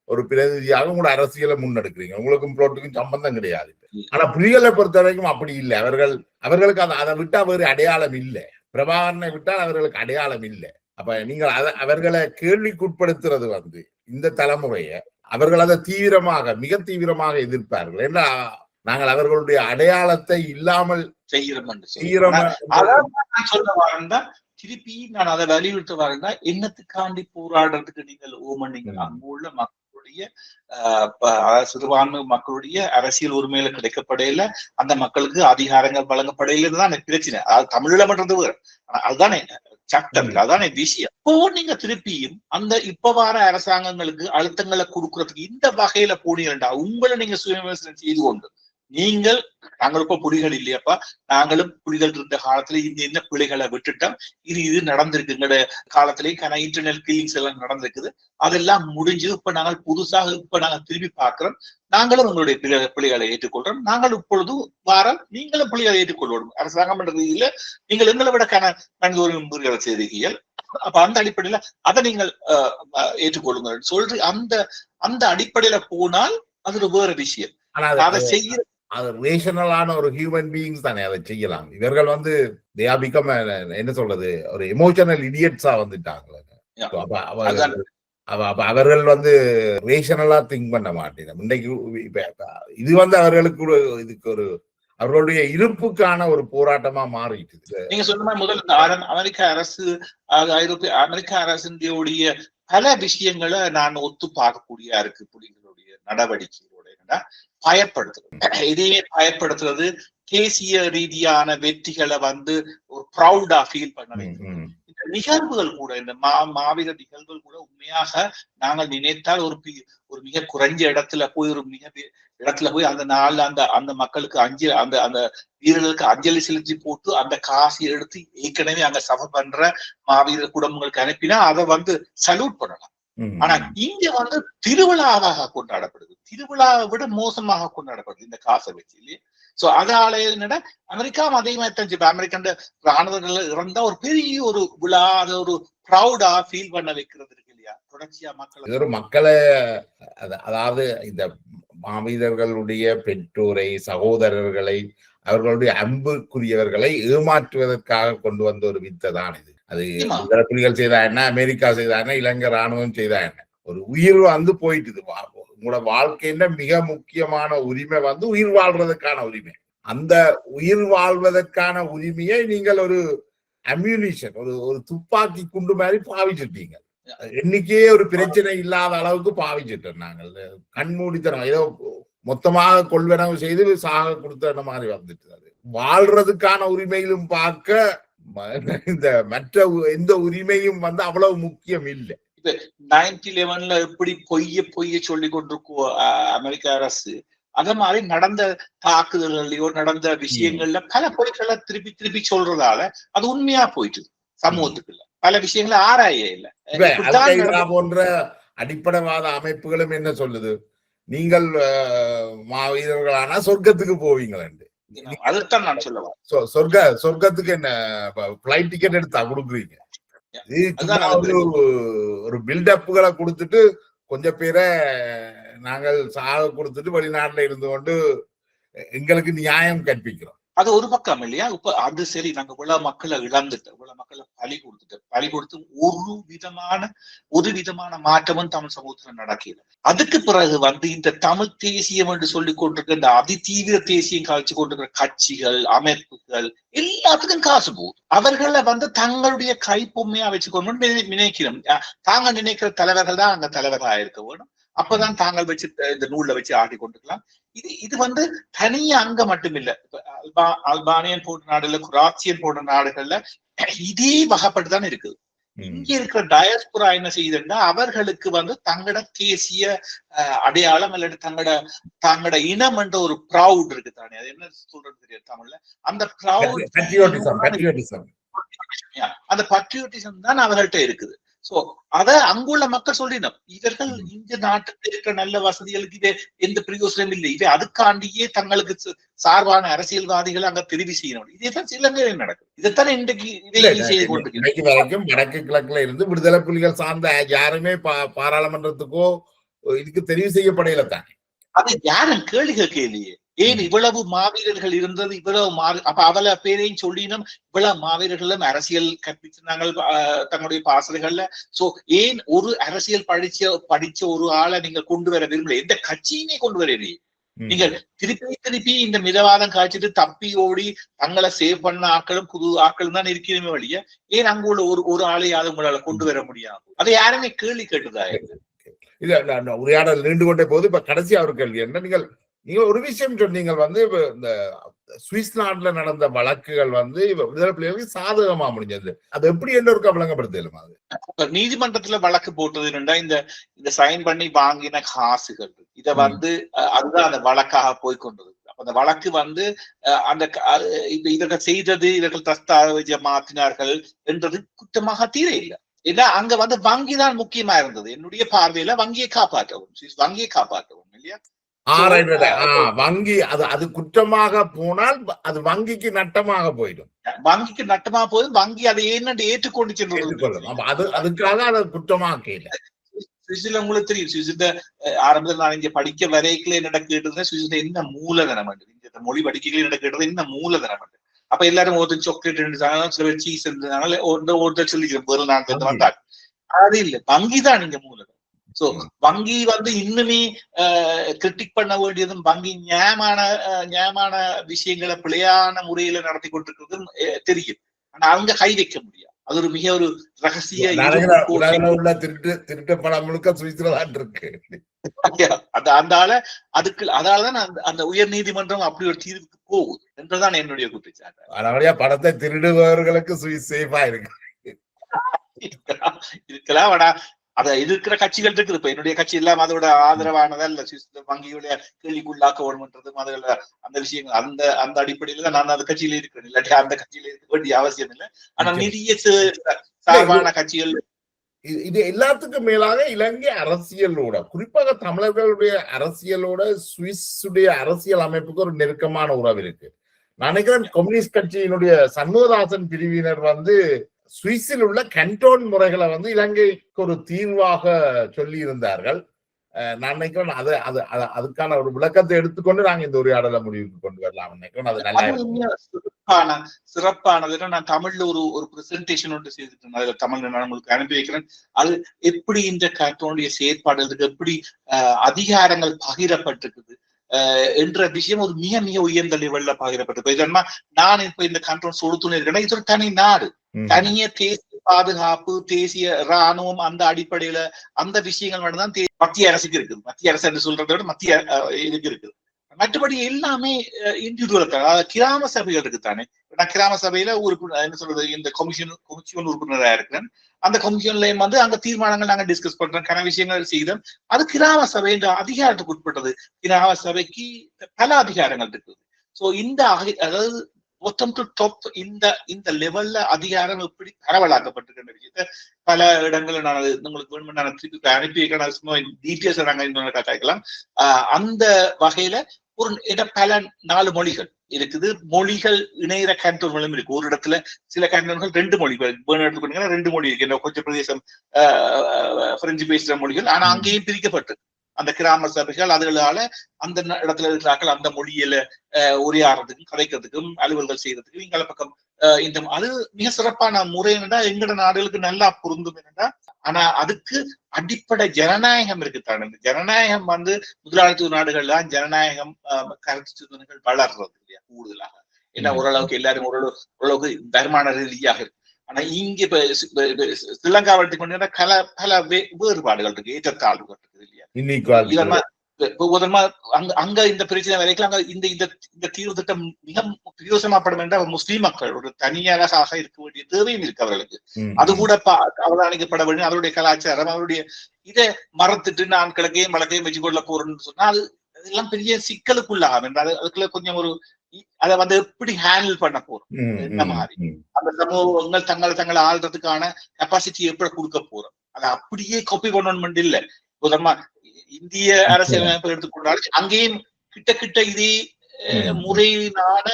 ஒரு பிரதிநிதியாக உங்களோட அரசியலை முன்னெடுக்கிறீங்க. உங்களுக்கும் புளொட்டுக்கும் சம்பந்தம் கிடையாது. ஆனா புலிகளை பொறுத்த வரைக்கும் அப்படி இல்லை. அவர்களுக்கு அதை விட்டா வேறு அடையாளம் இல்லை. பிரபாகரனை விட்டால் அவர்களுக்கு அடையாளம் இல்லை. அப்ப நீங்கள் அவர்களை கேள்விக்குட்படுத்துறது வந்து இந்த தலைமுறையை அவர்கள் அதை மிக தீவிரமாக எதிர்ப்பார்கள். ஏன்னா நாங்கள் அவர்களுடைய அடையாளத்தை இல்லாமல் திருப்பி நான் அதை வலியுறுத்த வரேன்னா என்னத்துக்காண்டி போராடுறதுக்கு நீங்கள் நீங்கள் அங்குள்ள மக்களுடைய சிறுபான்மை மக்களுடைய அரசியல் உரிமையில கிடைக்கப்படையில அந்த மக்களுக்கு அதிகாரங்கள் வழங்கப்படையில தான் பிரச்சனை. அதாவது தமிழ்ல பண்றது வேற, அதுதானே சட்டம், அதானே விஷயம். இப்போ நீங்க திருப்பியும் அந்த இப்ப வர அரசாங்கங்களுக்கு அழுத்தங்களை கொடுக்கறதுக்கு இந்த வகையில போனீங்கடா உங்களை நீங்க சுய விமர்சனம் செய்து கொண்டு நீங்கள் நாங்கள் இப்ப புலிகள் இல்லையப்பா, நாங்களும் புலிகள் இருந்த காலத்துல இந்த பிள்ளைகளை விட்டுட்டோம், இது நடந்திருக்கு எங்களோட காலத்திலேயே இன்டர்னல் கில்லிங்ஸ் எல்லாம் நடந்திருக்குது, அதெல்லாம் முடிஞ்சு இப்ப நாங்கள் புதுசாக இப்ப நாங்கள் திரும்பி பார்க்கிறோம், நாங்களும் உங்களுடைய பிள்ளைகளை ஏற்றுக்கொள்றோம், நாங்கள் இப்பொழுது வாரம் நீங்களும் பிள்ளைகளை ஏற்றுக்கொள்வோம், அரசாங்கம் என்ற ரீதியில நீங்கள் எங்களை விட நன்கு ஒரு முறைகளை செய்தீர்கள், அப்ப அந்த அடிப்படையில அதை நீங்கள் ஏற்றுக்கொள்ளுங்க சொல்ற அந்த அடிப்படையில போனால் அது ஒரு வேற விஷயம். அதை செய்ய அது ரேஷனலான ஒரு ஹியூமன் பீயிங்ஸ் தானே அதை செய்யலாம். இவர்கள் they are become என்ன சொல்றது, ஒரு எமோஷனல் இடியட்ஸா வந்துட்டாங்க. அவர்கள் ரேஷனலா திங்க் பண்ண மாட்டேன். இன்றைக்கு இது அவர்களுக்கு இதுக்கு ஒரு அவர்களுடைய இருப்புக்கான ஒரு போராட்டமா மாறிட்டு. நீங்க சொன்ன மாதிரி முதல்ல அமெரிக்க அரசு அமெரிக்க அரசுடைய பல விஷயங்களை நான் ஒத்து பார்க்கக்கூடிய இருக்கு. புலிகளுடைய நடவடிக்கையோட பயப்படுத்துறது, இதையே பயப்படுத்துறது தேசிய ரீதியான வெற்றிகளை ஒரு ப்ரௌடா ஃபீல் பண்ண வைக்கிறது. இந்த நிகழ்வுகள் கூட, இந்த மாவீர நிகழ்வுகள் கூட உண்மையாக நாங்கள் நினைத்தால் ஒரு மிக குறைஞ்ச இடத்துல போய் அந்த நாள்ல அந்த மக்களுக்கு அந்த வீரர்களுக்கு அஞ்சலி செலுத்தி போட்டு அந்த காசை எடுத்து ஏற்கனவே அங்க சபை பண்ற மாவீரர் குடும்பங்களுக்கு அனுப்பினா அதை சல்யூட் பண்ணலாம். ஆனா இங்க திருவிழாவாக கொண்டாடப்படுது, திருவிழாவை விட மோசமாக கொண்டாடப்படுது இந்த காசை வச்சு இல்லையே. சோ அதால என்னடா அமெரிக்காவும் அதே மாதிரி தெரிஞ்சு அமெரிக்கன் ராணுவர்கள் இறந்தா ஒரு பெரிய ஒரு விழா, அதை ஒரு ப்ரௌடா ஃபீல் பண்ண வைக்கிறது இருக்கு இல்லையா. தொடர்ச்சியா மக்களை அதாவது இந்த மாவீரர்களுடைய பெற்றோரை, சகோதரர்களை, அவர்களுடைய அன்புக்குரியவர்களை ஏமாற்றுவதற்காக கொண்டு வந்த ஒரு வித்தை தான் இது. அது புலிகள் செய்தா என்ன, அமெரிக்கா செய்தா என்ன, இலங்கை ராணுவம் செய்தா என்ன, ஒரு உயிர் போயிட்டுது. உங்களோட வாழ்க்கையில மிக முக்கியமான உரிமை உயிர் வாழ்றதுக்கான உரிமை. அந்த உயிர் வாழ்வதற்கான உரிமையை நீங்கள் ஒரு அம்யூனிஷன், ஒரு துப்பாக்கி குண்டு மாதிரி பாவிச்சுட்டீங்க. எண்ணிக்கையே ஒரு பிரச்சனை இல்லாத அளவுக்கு பாவிச்சுட்டோம் நாங்கள். கண்மூடித்தனம் ஏதோ மொத்தமாக கொள்வனவு செய்து சாக கொடுத்த மாதிரி வந்துட்டு. அது வாழ்றதுக்கான உரிமையிலும் பார்க்க இந்த மற்ற எந்த உரிமையும் அவ்வளவு முக்கியம் இல்லை. 9/11 எப்படி பொய்ய சொல்லி கொண்டிருக்கோம் அமெரிக்க அரசு, அத மாதிரி நடந்த தாக்குதல்களையோ நடந்த விஷயங்கள்ல பல பொய்களை திருப்பி சொல்றதால அது உண்மையா போயிட்டு சமூகத்துக்குள்ள பல விஷயங்களை ஆராய இல்ல. போன்ற அடிப்படைவாத அமைப்புகளும் என்ன சொல்லுது, நீங்கள் மாவீரர்களானா சொர்க்கத்துக்கு போவீங்களா? அதைத்தான் நான் சொல்லுவேன். சொர்க்கத்துக்கு என்ன பிளைட் டிக்கெட் எடுத்தா கொடுக்குறீங்க? ஒரு பில்டப்புகளை கொடுத்துட்டு கொஞ்சம் பேரை நாங்கள் சாக கொடுத்துட்டு வெளிநாட்டுல இருந்து கொண்டு எங்களுக்கு நியாயம் கற்பிக்கிறோம். அது ஒரு பக்கம் இல்லையா. இப்ப அது சரி, நாங்க இவ்வளவு மக்களை இழந்துட்டோம், இவ்வளவு மக்களை பலி கொடுத்து ஒரு விதமான மாற்றமும் தமிழ் சமூகத்துல நடக்கல. அதுக்கு பிறகு இந்த தமிழ் தேசியம் என்று சொல்லிக் கொண்டிருக்கிற இந்த அதிதீவிர தேசியம் கழிச்சு கொண்டிருக்கிற கட்சிகள், அமைப்புகள் எல்லாத்துக்கும் காசு போகுது. அவர்களை தங்களுடைய கைப்பொம்மையா வச்சுக்கொண்டு நினைக்கிறோம். தாங்க நினைக்கிற தலைவர்கள் தான் அங்க தலைவர்களா இருக்க வேணும். அப்பதான் தாங்கள் வச்சு இந்த நூல்ல வச்சு ஆடி கொண்டிருக்கலாம். இது தனியா அங்க மட்டும் இல்ல. அல்பானியன் போன்ற நாடுல, குராச்சியன் போன்ற நாடுகள்ல இதே வகைப்பட்டுதான் இருக்குது. இங்க இருக்கிற டயஸ்புரா என்ன செய்யுதுன்னா, அவர்களுக்கு தங்களோட தேசிய அடையாளம் அல்லது தங்களோட இனம் என்ற ஒரு ப்ரௌட் இருக்கு தானே, அது என்ன சொல்றது தெரியாது தமிழ்ல, அந்த ப்ரௌட் அந்த பட்ரியோட்டிசம் தான் அவர்கள்ட்ட இருக்குது. சோ அத அங்குள்ள மக்கள் சொல்லினோம், இவர்கள் இந்த நாட்டுக்கு இருக்கிற நல்ல வசதிகளுக்கு இது எந்த பிரயோசனம் இல்லை, இவை அதுக்காண்டியே தங்களுக்கு சார்பான அரசியல்வாதிகளை அங்க தெரிவு செய்யணும். இதேதான் இலங்கையில் நடக்குது. இதைத்தான் இன்றைக்கு செய்து கொண்டிருக்கிறது. வரைக்கும் வடக்கு கிழக்குல இருந்து விடுதலை புலிகள் சார்ந்த யாருமே பாராளுமன்றத்துக்கோ இதுக்கு தெரிவு செய்யப்படையில தானே. அது யாரும் கேள்வி கேட்கலையே. ஏன் இவ்வளவு மாவீரர்கள் இருந்தது, அப்ப அவள பேரையும் சொல்லினோம், இவ்வளவு மாவீரர்களும் அரசியல் கற்பிச்சிருந்தாங்க தங்களுடைய பாசறைகள்ல. சோ ஏன் ஒரு அரசியல் படிச்ச ஒரு ஆளை நீங்க கொண்டு வர விரும்பல, எந்த கட்சியுமே கொண்டு வரலையே. நீங்கள் திருப்பி இந்த மிதவாதம் காய்ச்சிட்டு தப்பி ஓடி தங்களை சேவ் பண்ண ஆக்களும் புது ஆக்களும் தான் இருக்கிறமே வழிய, ஏன் அங்க உள்ள ஒரு ஆளையாவது உங்களால கொண்டு வர முடியாது? அதை யாருமே கேள்வி கேட்டுதா? இல்ல, உரையாடல் நீண்டு கொண்டே போது. இப்ப கடைசி அவர் கேள்வி என்ன, நீங்க ஒரு விஷயம் சொன்னீங்க, இந்த சுவிஸ் நாட்டுல நடந்த வழக்குகள் விடுதலை புலிகளுக்கு சாதகமா முடிஞ்சது. அது எப்படி என்று விளங்கப்படுத்தலுமா? அது நீதிமன்றத்துல வழக்கு போட்டது என்னன்னா, இந்த சைன் பண்ணி வாங்கின காசுகள் இத அதுதான் அந்த வழக்காக போய்கொண்டது. அந்த வழக்கு வந்து அந்த இப்ப இவர்கள் செய்தது, இவர்கள் தஸ்தாவேஜை மாற்றினார்கள் என்றது குற்றமாக தீர இல்லை. ஏன்னா அங்க வந்து வங்கி தான் முக்கியமா இருந்தது. என்னுடைய பார்வையில வங்கியை காப்பாற்றவும் இல்லையா? வங்கி அது குற்றமாக போனால் அது வங்கிக்கு நட்டமாக போயிடும். வங்கிக்கு நட்டமா போது வங்கி அதை என்னென்று ஏற்றுக்கொண்டு சென்று அதுக்காக அதை குற்றமாக்கல. சுவிஸ்ல உங்களுக்கு தெரியும், சுவிஸ்ல ஆரம்பத்தில் நான் இங்க படிக்க வரைக்குள்ள என்னோட கேட்டதுன்னா சுவிஸ்ல என்ன மூலதனம் இந்த மொழி படிக்கைகள் என்னோட கேட்டது என்ன மூலதனம். அப்ப எல்லாரும் ஒருத்தர் சாக்லேட் இருந்தாங்க, சில பேர் சீஸ் இருந்தாங்க, ஒருத்தர் சொல்லிக்கிறேன் வேறு நாட்டில வந்தாங்க. அது இல்ல, வங்கி தான் இங்க மூலதனம். சோ வங்கி வந்து இன்னுமே கிரிட்டிக் பண்ண வேண்டியதும் வங்கி நியாயமான விஷயங்களை பிழையான முறையில நடத்தி கொண்டிருக்கிறதும் தெரியும். ஆனா அங்க கை வைக்க முடியாது. அது ஒரு மிக ஒரு ரகசிய உள்ள திருட்டு பணம் முழுக்க சுவிஸ்லதான் இருக்கு. அதனாலதான் அந்த உயர் நீதிமன்றம் அப்படி ஒரு தீர்வுக்கு போகுது என்றுதான் என்னுடைய குற்றச்சாட்டு. அதனால பணத்தை திருடுபவர்களுக்கு சுவிஸ் சேஃபா இருக்கு இருக்கலாம். அத இருக்கிற கட்சிகள் இருக்குது. இப்ப என்னுடைய கட்சி எல்லாம் அதோட ஆதரவானதா இல்ல, வங்கியுடைய கேள்விக்குள்ளாக்க வேணும்ன்றதும் அதுல அந்த விஷயங்கள் அந்த அடிப்படையில தான் நான் அந்த கட்சியில இருக்கிறேன். இல்லாட்டி அந்த கட்சியில இருக்க வேண்டிய அவசியம் இல்லை. ஆனா நிதிய சார்பான கட்சிகள் இது எல்லாத்துக்கும் மேலாக இலங்கை அரசியலோட, குறிப்பாக தமிழர்களுடைய அரசியலோட சுவிஸுடைய அரசியல் அமைப்புக்கு ஒரு நெருக்கமான உறவு இருக்கு. நான் நினைக்கிறேன் கம்யூனிஸ்ட் கட்சியினுடைய சண்முகதாசன் பிரிவினர் வந்து சுவிஸில் உள்ள கண்டோன் முறைகளை வந்து இலங்கைக்கு ஒரு தீர்வாக சொல்லி இருந்தார்கள். நான் நினைக்கிறேன் அதுக்கான ஒரு விளக்கத்தை எடுத்துக்கொண்டு நாங்க இந்த உரையாடலை முடிவுக்கு கொண்டு வரலாம் நினைக்கிறேன். அது நல்லா சிறப்பானது. நான் தமிழ்ல ஒரு பிரசன்டேஷன் ஒன்று செய்திருக்கேன், அதுல தமிழ்ல நான் உங்களுக்கு அனுப்பி வைக்கிறேன். அது எப்படி இந்த கண்டோனுடைய செயற்பாடுகளுக்கு எப்படி அதிகாரங்கள் பகிரப்பட்டிருக்குது என்ற விஷயம் ஒரு மிக மிக உயர்ந்த லெவல்ல பகிரப்பட்டிருக்கு. நான் இப்ப இந்த கண்ட்ரோல் சொல்லுத்துன்னு இருக்கேன்னா இது ஒரு தனி நாடு, தனிய தேசிய பாதுகாப்பு, தேசிய ராணுவம், அந்த அடிப்படையில அந்த விஷயங்கள் மட்டும்தான் மத்திய அரசுக்கு இருக்குது. மத்திய அரசு என்று சொல்றதை விட மத்திய இதுக்கு இருக்குது. மற்றபடி எல்லாமே இண்டிவிஜுவல். கிராம சபைகள் இருக்குத்தானே. நான் கிராம சபையில என்ன சொல்றது, இந்த கமிஷன் உறுப்பினராக இருக்கிறேன். அந்த கமிஷன்லயும் வந்து அங்க தீர்மானங்கள் நாங்க டிஸ்கஸ் பண்றோம், கன விஷயங்கள் செய்தோம். அது கிராம சபை என்ற அதிகாரத்துக்கு உட்பட்டது. கிராம சபைக்கு பல அதிகாரங்கள் இருக்குது. சோ இந்த அதாவது மொத்தம் டு டாப் இந்த லெவல்ல அதிகாரம் எப்படி பரவலாக்கப்பட்டிருக்கின்ற விஷயத்த பல இடங்கள்ல நான் உங்களுக்கு வேணும்னு நான் திருப்பி அனுப்பி வைக்கிறேன். டீட்டெயில்ஸ் நாங்க கேட்கலாம். அந்த வகையில ஒரு பல 4 மொழிகள் இருக்குது. மொழிகள் இணைகிற கேண்டோன்களும் இருக்கு. ஒரு இடத்துல சில கேண்டோன்கள் 2 மொழிகள், 2 மொழி இருக்கு. கொஞ்சம் பிரதேசம் பிரெஞ்சு பேசுற மொழிகள். ஆனா அங்கேயும் பிரிக்கப்பட்டு அந்த கிராம சபைகள் அதுகளால அந்த இடத்துல இருக்கிறார்கள் அந்த மொழியில உரையாடுறதுக்கும் கதைக்கிறதுக்கும் அலுவல்கள் செய்யறதுக்கும் எங்களை பக்கம் இந்த அது மிக சிறப்பான முறை என்னன்னா எங்கட நாடுகளுக்கு நல்லா பொருந்தும் என்னன்னா. ஆனா அதுக்கு அடிப்படை ஜனநாயகம் இருக்குத்தானே. இந்த ஜனநாயகம் வந்து முதலாளித்துவ நாடுகள்லாம் ஜனநாயகம் கருத்து சிந்தனைகள் வளர்றது இல்லையா கூடுதலாக. ஏன்னா ஓரளவுக்கு எல்லாரும் ஓரளவுக்கு வருமான ரீதியாக இருக்கு. ஆனா இங்க இப்ப ஸ்ரீலங்கா எடுத்துக்கொண்டு பல வேறுபாடுகள் இருக்கு, ஏற்றத்தாழ்வுகள் இருக்குது இல்லையா. அங்க இந்த பிரச்சனை வரைக்கும் அங்க இந்த தீர்வு திட்டம் மிக பிரயோசனப்படும் என்றால் முஸ்லீம் மக்கள் ஒரு தனியாக இருக்க வேண்டிய தேவையும் இருக்கு அவர்களுக்கு. அது கூட அவதானிக்கப்பட வேண்டும். அவருடைய கலாச்சாரம், அவருடைய இதை மறந்துட்டு நான் கிழக்கையும் வழக்கையும் வச்சு கொள்ள போறேன்னு சொன்னா அது இதெல்லாம் பெரிய சிக்கலுக்குள்ளாகும் என்றால் அதுக்குள்ள கொஞ்சம் ஒரு அதை வந்து எப்படி ஹேண்டில் பண்ண போறோம், என்ன மாதிரி அந்த சமூகங்கள் தங்களை ஆள்றதுக்கான கெப்பாசிட்டி எப்படி கொடுக்க போறோம். அதை அப்படியே காப்பி பண்ணணும் இல்ல. உதாரணமா இந்திய அரசியலமைப்பு எடுத்துக்கொண்டாலும் அங்கேயும் கிட்ட இதே முறையினான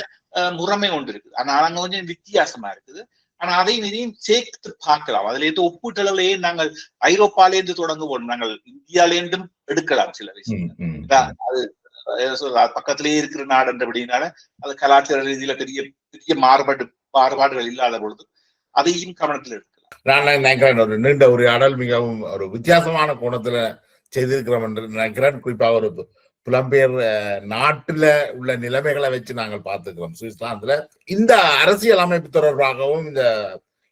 முறைமை ஒன்று இருக்குது. ஆனா அங்க கொஞ்சம் வித்தியாசமா இருக்குது. ஆனா அதையும் இதையும் சேர்த்து பார்க்கலாம். அதுல இருந்து ஒப்பீட்டளவுலயே நாங்கள் ஐரோப்பாலேருந்து தொடங்குவோம், நாங்கள் இந்தியாலேருந்தும் எடுக்கலாம் சில விஷயங்கள். அது பக்கத்திலேயே இருக்கிற நாடு என்றபடினால அது கலாச்சார ரீதியில பெரிய பெரிய மாறுபாடுகள் இல்லாத பொழுது அதையும் கவனத்தில் எடுக்கலாம். நான் நினைக்கிறேன் ஒரு நீண்ட ஒரு அடல் மிகவும் ஒரு வித்தியாசமான கோணத்துல செய்திருக்கிறோம் என்று நினைக்கிறேன். குறிப்பாக ஒரு புலம்பெயர் நாட்டுல உள்ள நிலைமைகளை வச்சு நாங்கள் பார்த்துக்கிறோம். சுவிட்சர்லாந்துல இந்த அரசியல் அமைப்பு தொடர்பாகவும் இந்த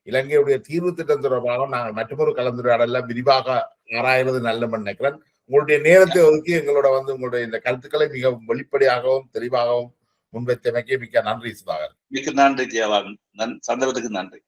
இலங்கையுடைய தீர்வு திட்டம் தொடர்பாகவும் நாங்கள் மற்றொரு கலந்துரையாடல விரிவாக ஆராய்வது நல்ல நினைக்கிறேன். உங்களுடைய நேரத்தை ஒதுக்கி எங்களோட வந்து உங்களுடைய இந்த கருத்துக்களை மிகவும் வெளிப்படையாகவும் தெளிவாகவும் முன்வைத்தமைக்கு மிக்க நன்றி சுதாகர். மிக்க நன்றி ஜெயவாகன். சந்தர்ப்பத்துக்கு நன்றி.